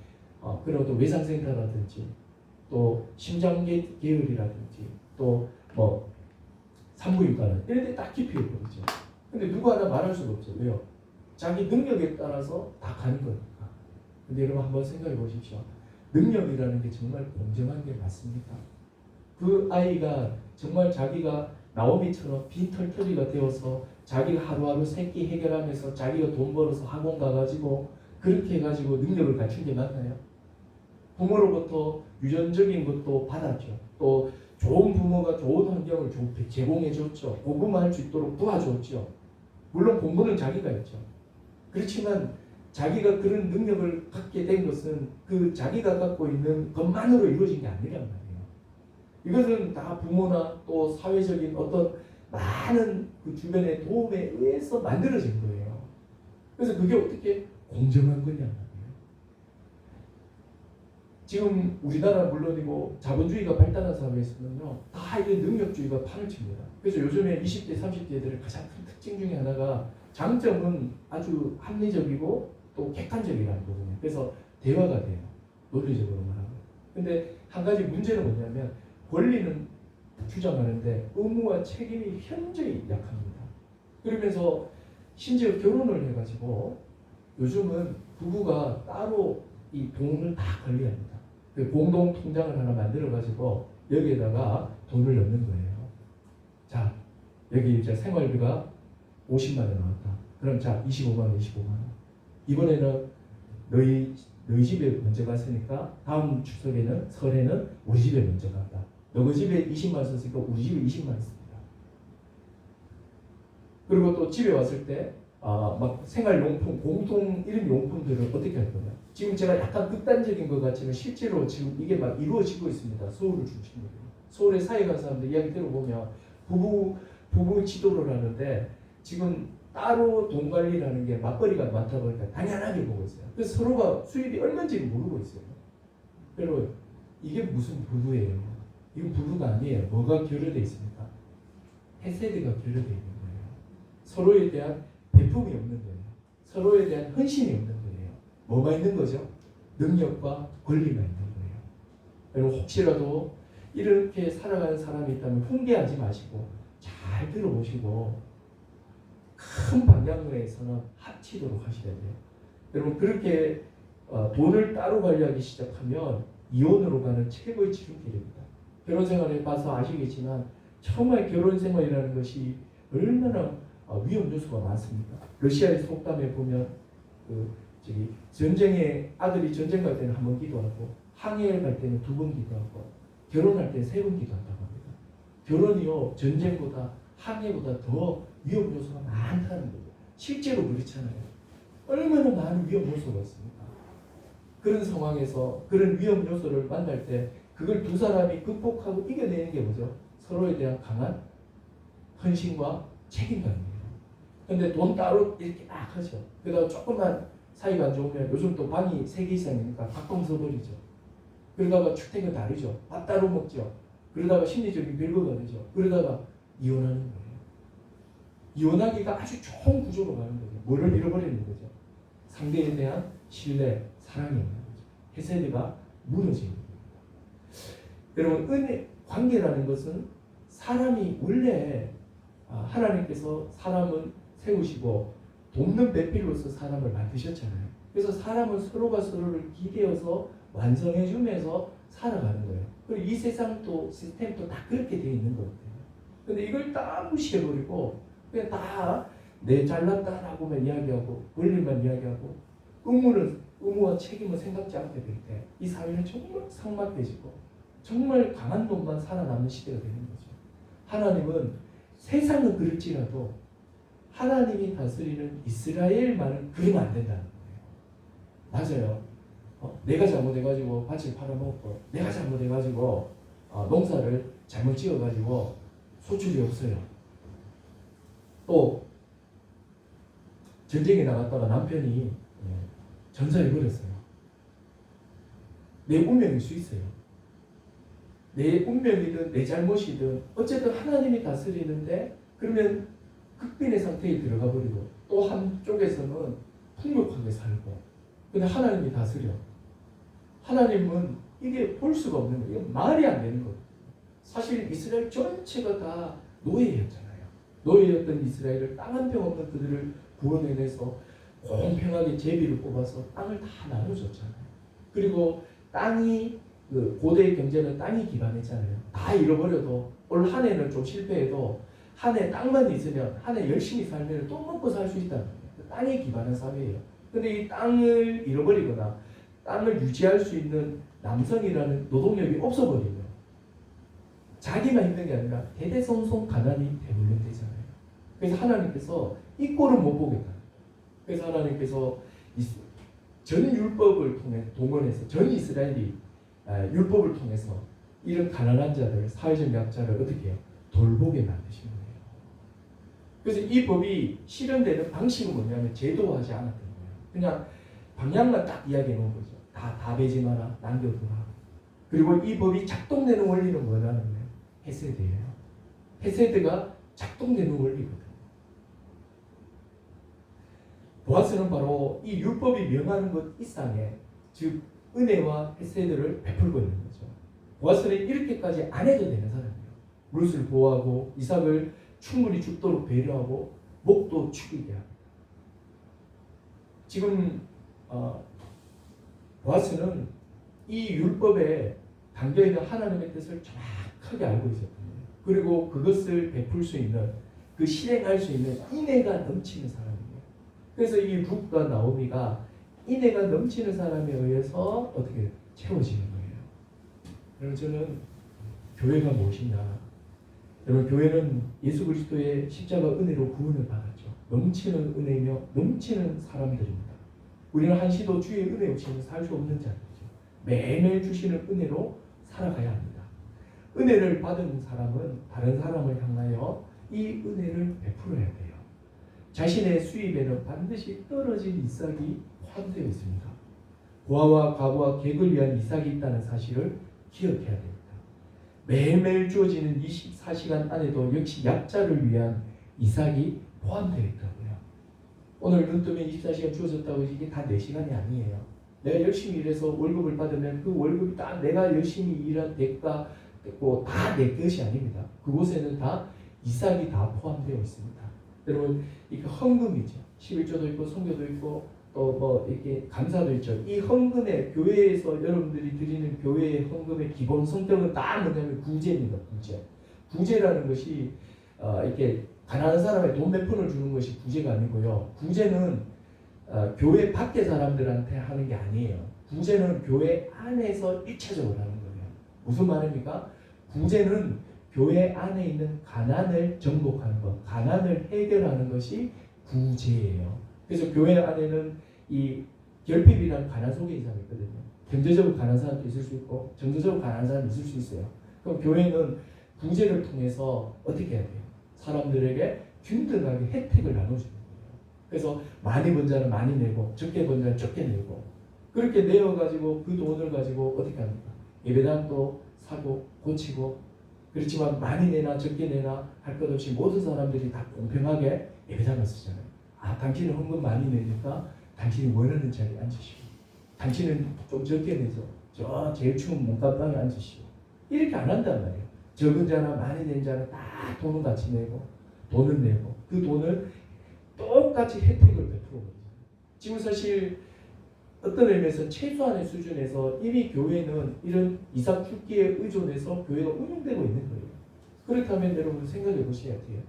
그런 또 외상센터라든지 또 심장계열이라든지 또 뭐 산부인과는 이런 데 딱히 필요 없죠. 근데 누구 하나 말할 수가 없죠. 왜요? 자기 능력에 따라서 다 가는 거니까. 근데 여러분 한번 생각해 보십시오. 능력이라는 게 정말 공정한 게 맞습니까? 그 아이가 정말 자기가 나오미처럼 빈털터리가 되어서 자기가 하루하루 생계 해결하면서 자기가 돈 벌어서 학원 가가지고 그렇게 해가지고 능력을 갖춘 게 맞나요? 부모로부터 유전적인 것도 받았죠. 또 좋은 부모가 좋은 환경을 제공해줬죠. 공부만 할 수 있도록 도와줬죠. 물론 공부는 자기가 했죠. 그렇지만 자기가 그런 능력을 갖게 된 것은 그 자기가 갖고 있는 것만으로 이루어진 게 아니란 말이에요. 이것은 다 부모나 또 사회적인 어떤 많은 그 주변의 도움에 의해서 만들어진 거예요. 그래서 그게 어떻게 공정한 거냐 말이에요. 지금 우리나라 물론이고 자본주의가 발달한 사회에서는요, 다 이게 능력주의가 판을 칩니다. 그래서 요즘에 20대, 30대들의 가장 큰 특징 중에 하나가 장점은 아주 합리적이고 또 객관적이라는 거거든요. 그래서 대화가 돼요. 논리적으로 말하면. 근데 한 가지 문제는 뭐냐면 권리는 주장하는데 의무와 책임이 현저히 약합니다. 그러면서 심지어 결혼을 해가지고 요즘은 부부가 따로 이 돈을 다 관리합니다. 그 공동 통장을 하나 만들어가지고 여기에다가 돈을 넣는 거예요. 자, 여기 이제 생활비가 50만 원 나왔다. 그럼 자, 25만 원, 25만 원. 이번에는 너희 집에 먼저 갔으니까 다음 추석에는 설에는 우리 집에 먼저 간다. 너희 집에 20만 원 썼으니까 우리 집에 20만 원 씁니다. 그리고 또 집에 왔을 때 막 생활용품, 공통 이런 용품들을 어떻게 할 거냐. 지금 제가 약간 극단적인 것 같지만 실제로 지금 이게 막 이루어지고 있습니다. 서울을 중심으로. 서울에 사회 간 사람들 이야기 들어보면 부부 지도를 하는데 지금 따로 돈 관리라는 게 맞벌이가 많다 보니까 당연하게 보고 있어요. 그래서 서로가 수입이 얼마인지 모르고 있어요. 그리고 이게 무슨 부부예요? 이건 부부가 아니에요. 뭐가 결여되어 있습니까? 헤세드가 결여되어 있는 거예요. 서로에 대한 배품이 없는 거예요. 서로에 대한 헌신이 없는 거예요. 뭐가 있는 거죠? 능력과 권리가 있는 거예요. 여러분 혹시라도 이렇게 살아가는 사람이 있다면 훈계하지 마시고 잘 들어보시고 큰 방향에서는 합치도록 하셔야 돼요. 여러분 그렇게 돈을 따로 관리하기 시작하면 이혼으로 가는 최고의 지름길입니다. 결혼 생활에 봐서 아시겠지만 정말 결혼 생활이라는 것이 얼마나 위험 요소가 많습니다. 러시아의 속담에 보면 전쟁에 아들이 전쟁 갈 때는 한 번 기도하고 항해를 갈 때는 2번 기도하고 결혼할 때 3번 기도한다고 합니다. 결혼이요 전쟁보다 항해보다 더 위험 요소가 많다는 거예요. 실제로 그렇잖아요. 얼마나 많은 위험 요소가 있습니까? 그런 상황에서 그런 위험 요소를 만날 때 그걸 두 사람이 극복하고 이겨내는 게 뭐죠? 서로에 대한 강한 헌신과 책임감이에요. 근데 돈 따로 이렇게 막 하죠. 그러다가 조금만 사이가 안 좋으면 요즘 또 방이 3개 이상이니까 각방 써버리죠. 그러다가 출퇴근 다르죠. 밥 따로 먹죠. 그러다가 심리적인 빌거가 되죠. 그러다가 이혼하는 거예요. 이혼하기가 아주 좋은 구조로 가는 거죠. 뭐를 잃어버리는 거죠? 상대에 대한 신뢰, 사랑이 있는 거죠. 헤세드가 무너지는 겁니다. 여러분, 은혜, 관계라는 것은 사람이 원래 하나님께서 사람은 세우시고 돕는 배필로서 사람을 만드셨잖아요. 그래서 사람은 서로가 서로를 기대어서 완성해주면서 살아가는 거예요. 그리고 이 세상도 시스템도 다 그렇게 되어 있는 것 같아요. 근데 이걸 다 무시해버리고 그냥 다 내 잘났다라고만 이야기하고 권리만 이야기하고 의무와 책임을 생각지 않게 될 때 이 사회는 정말 삭막해지고 정말 강한 놈만 살아남는 시대가 되는 거죠. 하나님은 세상은 그럴지라도 하나님이 다스리는 이스라엘만은 그러면 안 된다는 거예요. 맞아요. 내가 잘못해가지고 밭을 팔아먹고 내가 잘못해가지고 농사를 잘못 지어가지고 소출이 없어요. 또 전쟁에 나갔다가 남편이 전사해버렸어요. 내 운명일 수 있어요. 내 운명이든 내 잘못이든 어쨌든 하나님이 다스리는데 그러면 극빈의 상태에 들어가 버리고 또 한쪽에서는 풍족하게 살고 근데 하나님이 다스려. 하나님은 이게 볼 수가 없는 거예요. 이게 말이 안 되는 거예요. 사실 이스라엘 전체가 다 노예였잖아요. 노예였던 이스라엘을 땅 한 평 없는 그들을 구원해내서 공평하게 제비를 뽑아서 땅을 다 나눠줬잖아요. 그리고 땅이 그 고대의 경제는 땅이 기반했잖아요. 다 잃어버려도 올 한 해는 좀 실패해도 한 해 땅만 있으면 한 해 열심히 살면 또 먹고 살 수 있다는 거예요. 땅에 기반한 사회예요. 근데 이 땅을 잃어버리거나 땅을 유지할 수 있는 남성이라는 노동력이 없어버리면 자기만 힘든 게 아니라 대대손손 가난이 대물림 되잖아요. 그래서 하나님께서 이 꼴을 못 보겠다. 그래서 하나님께서 전 율법을 통해 동원해서 전 이스라엘이 율법을 통해서 이런 가난한 자들, 사회적 약자를 어떻게 해요? 돌보게 만드신 거예요. 그래서 이 법이 실현되는 방식은 뭐냐면 제도화하지 않았던 거예요. 그냥 방향만 딱 이야기해 놓은 거죠. 다 베지 마라, 남겨두라. 그리고 이 법이 작동되는 원리는 뭐냐면 헤세드예요. 헤세드가 작동되는 원리거든요. 보아스는 바로 이 율법이 명하는 것 이상의 즉 은혜와 헤세드를 베풀고 있는 거죠. 보아스는 이렇게까지 안 해도 되는 사람이에요. 룻을 보호하고 이삭을 충분히 죽도록 배려하고 목도 축이게 합니다. 지금 보아스는 이 율법에 담겨있는 하나님의 뜻을 정확하게 알고 있었거든요. 그리고 그것을 베풀 수 있는 그 실행할 수 있는 인애가 넘치는 사람이에요. 그래서 이 룻과 나오미가 인애가 넘치는 사람에 의해서 어떻게 채워지는 거예요. 여러분 저는 교회가 무엇이냐? 여러분 교회는 예수 그리스도의 십자가 은혜로 구원을 받았죠. 넘치는 은혜이며 넘치는 사람들입니다. 우리는 한시도 주의 은혜 없이는 살 수 없는 자들이죠. 매일매일 주시는 은혜로 살아가야 합니다. 은혜를 받은 사람은 다른 사람을 향하여 이 은혜를 베풀어야 돼요. 자신의 수입에는 반드시 떨어진 이삭이 포함되어 있습니다. 고아와 과부와 객을 위한 이삭이 있다는 사실을 기억해야 됩니다. 매일매일 주어지는 24시간 안에도 역시 약자를 위한 이삭이 포함되어 있다고요. 오늘 눈 뜨면 24시간 주어졌다고 이게 다 내 시간이 아니에요. 내가 열심히 일해서 월급을 받으면 그 월급이 다 내가 열심히 일한 대가 다 내 것이 아닙니다. 그곳에는 다 이삭이 다 포함되어 있습니다. 여러분 이게 헌금이죠. 11조도 있고 성교도 있고 또 뭐 이렇게 감사도 있죠. 이 헌금에 교회에서 여러분들이 드리는 교회의 헌금의 기본 성격은 다 뭐냐면 구제입니다. 구제. 구제라는 것이 이렇게 가난한 사람의 돈 몇 푼을 주는 것이 구제가 아니고요. 구제는 교회 밖의 사람들한테 하는 게 아니에요. 구제는 교회 안에서 일차적으로 하는 거예요. 무슨 말입니까? 구제는 교회 안에 있는 가난을 정복하는 것, 가난을 해결하는 것이 구제예요. 그래서 교회 안에는 이 결핍이란 가난 속에 이상이 있거든요. 경제적으로 가난한 사람도 있을 수 있고 정서적으로 가난한 사람도 있을 수 있어요. 그럼 교회는 구제를 통해서 어떻게 해야 돼요? 사람들에게 균등하게 혜택을 나눠주는 거예요. 그래서 많이 번 자는 많이 내고 적게 번 자는 적게 내고 그렇게 내어가지고 그 돈을 가지고 어떻게 합니까? 예배당도 사고 고치고 그렇지만 많이 내나 적게 내나 할 것 없이 모든 사람들이 다 공평하게 예배당을 쓰잖아요. 아, 당신은 헌금 많이 내니까 당신이 원하는 자리에 앉으시고 당신은 좀 적게 내서 저 제일 추운 문간방에 앉으시고 이렇게 안 한단 말이에요. 적은 자나 많이 낸 자는 다 돈은 같이 내고 돈을 내고 그 돈을 똑같이 혜택을 베풀어 버리죠. 지금 사실 어떤 의미에서 최소한의 수준에서 이미 교회는 이런 이삭 죽기에 의존해서 교회가 운영되고 있는 거예요. 그렇다면 여러분 생각해 보셔야 돼요.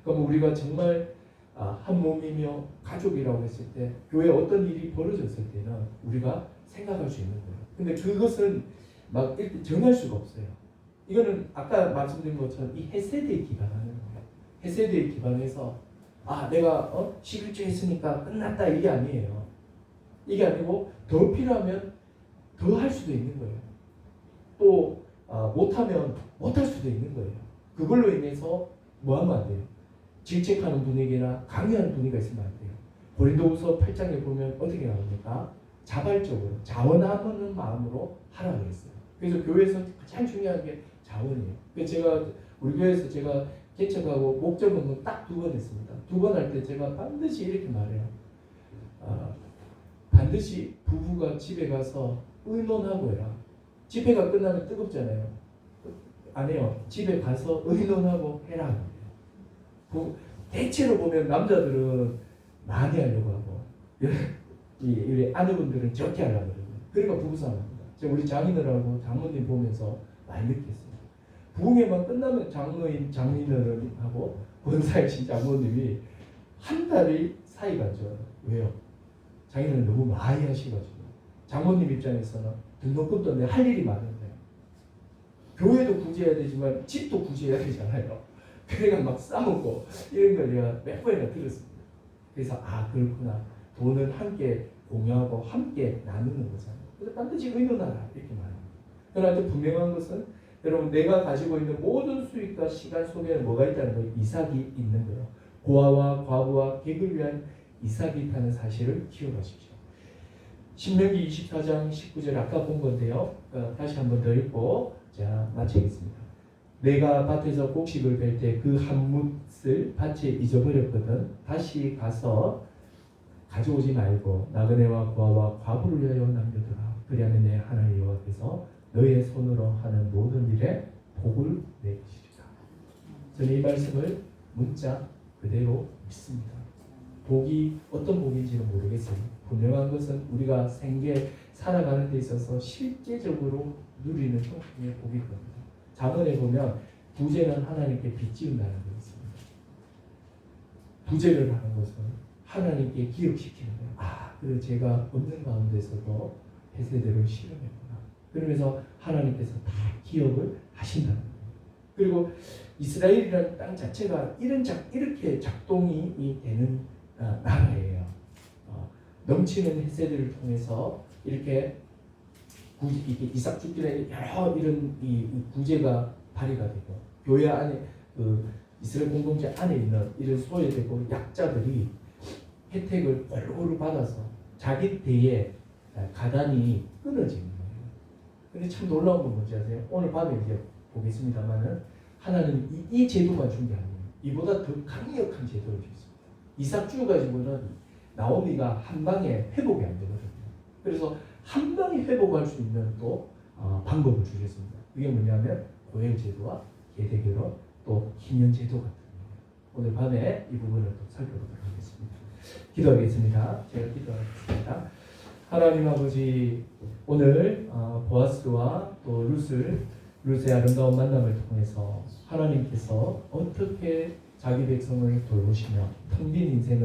그럼 우리가 정말 한 몸이며 가족이라고 했을 때 교회에 어떤 일이 벌어졌을 때는 우리가 생각할 수 있는 거예요. 근데 그것은 막 이렇게 정할 수가 없어요. 이거는 아까 말씀드린 것처럼 이 헤세드에 기반하는 거예요. 헤세드에 기반해서 내가 11조 했으니까 끝났다 이게 아니에요. 이게 아니고 더 필요하면 더 할 수도 있는 거예요. 또 못하면 못할 수도 있는 거예요. 그걸로 인해서 뭐 하면 안 돼요? 질책하는 분위기나 강요하는 분위기가 있으면 안 돼요. 고린도후서 8장에 보면 어떻게 나옵니까? 자발적으로 자원하는 마음으로 하라 그랬어요. 그래서 교회에서 가장 중요한 게 자원이에요. 그래서 우리 교회에서 제가 개척하고 목적은 딱 2번 했습니다. 2번 할 때 제가 반드시 이렇게 말해요. 반드시 부부가 집에 가서 의논하고 해라. 집회가 끝나면 뜨겁잖아요. 안 해요. 집에 가서 의논하고 해라. 대체로 보면 남자들은 많이 하려고 하고 우리 아내분들은 적게 하려고 그러거든요. 그러니까 부부싸움합니다. 제가 우리 장인어른하고 장모님 보면서 많이 느꼈어요. 부흥회만 끝나면 장인어른하고 권사이신 장모님이 한 달이 사이가 안 좋아요. 왜요? 자기는 너무 많이 하셔가지고 장모님 입장에서는 등록금도 내 할 일이 많은데 교회도 구제해야 되지만 집도 구제해야 되잖아요. 그래가 막 싸우고 이런 걸 내가 몇 번이나 들었습니다. 그래서 그렇구나. 돈을 함께 공유하고 함께 나누는 거잖아요. 그래서 반드시 의논하라 이렇게 말합니다. 그러나 분명한 것은 여러분 내가 가지고 있는 모든 수익과 시간 속에는 뭐가 있다는 거예요? 이삭이 있는 거예요. 고아와 과부와 객을 위한 이삭이 있다는 사실을 기억하십시오. 신명기 24장 19절 아까 본 건데요. 다시 한 번 더 읽고 마치겠습니다. 내가 밭에서 곡식을 벨 때 그 한 뭇을 밭에 잊어버렸거든. 다시 가서 가져오지 말고 나그네와 고아와 과부를 위하여 남겨두라. 그리하면 내 하나님 여호와께서 너의 손으로 하는 모든 일에 복을 내리시리라. 저는 이 말씀을 문자 그대로 믿습니다. 복이 어떤 복인지는 모르겠어요. 분명한 것은 우리가 생계 살아가는 데 있어서 실제적으로 누리는 형편의 복일 겁니다. 잠언에 보면 부재는 하나님께 빚지운다는 게 있습니다. 부재를 하는 것은 하나님께 기억시키는 거예요. 그리고 제가 없는 가운데서도 헤세드를 실현했구나. 그러면서 하나님께서 다 기억을 하신다는 거예요. 그리고 이스라엘이라는 땅 자체가 이렇게 작동이 되는 나라예요. 넘치는 헤세드를 통해서 이렇게 이삭 죽기에 여러 이런 이 구제가 발휘가 되고 교회 안에 이스라엘 공동체 안에 있는 이런 소외되고 약자들이 혜택을 골고루 받아서 자기 대에 가단이 끊어지는 거예요. 근데 참 놀라운 건 뭔지 아세요? 오늘 밤에 이제 보겠습니다만은 하나님 이 제도만 준 게 아니에요. 이보다 더 강력한 제도를 주셨습니다. 이삭 죽어 가지고는 나오미가 한 방에 회복이 안 되거든요. 그래서 한 방에 회복할 수 있는 또 방법을 주셨습니다. 그게 뭐냐면 고엘 제도와 계대결혼 또 기년 제도 같은 거예요. 오늘 밤에 이 부분을 또 살펴보도록 하겠습니다. 기도하겠습니다. 제가 기도하겠습니다. 하나님 아버지, 오늘 보아스와 또 룻의 아름다운 만남을 통해서 하나님께서 어떻게 자기 백성을 돌보시며 텅 빈 인생을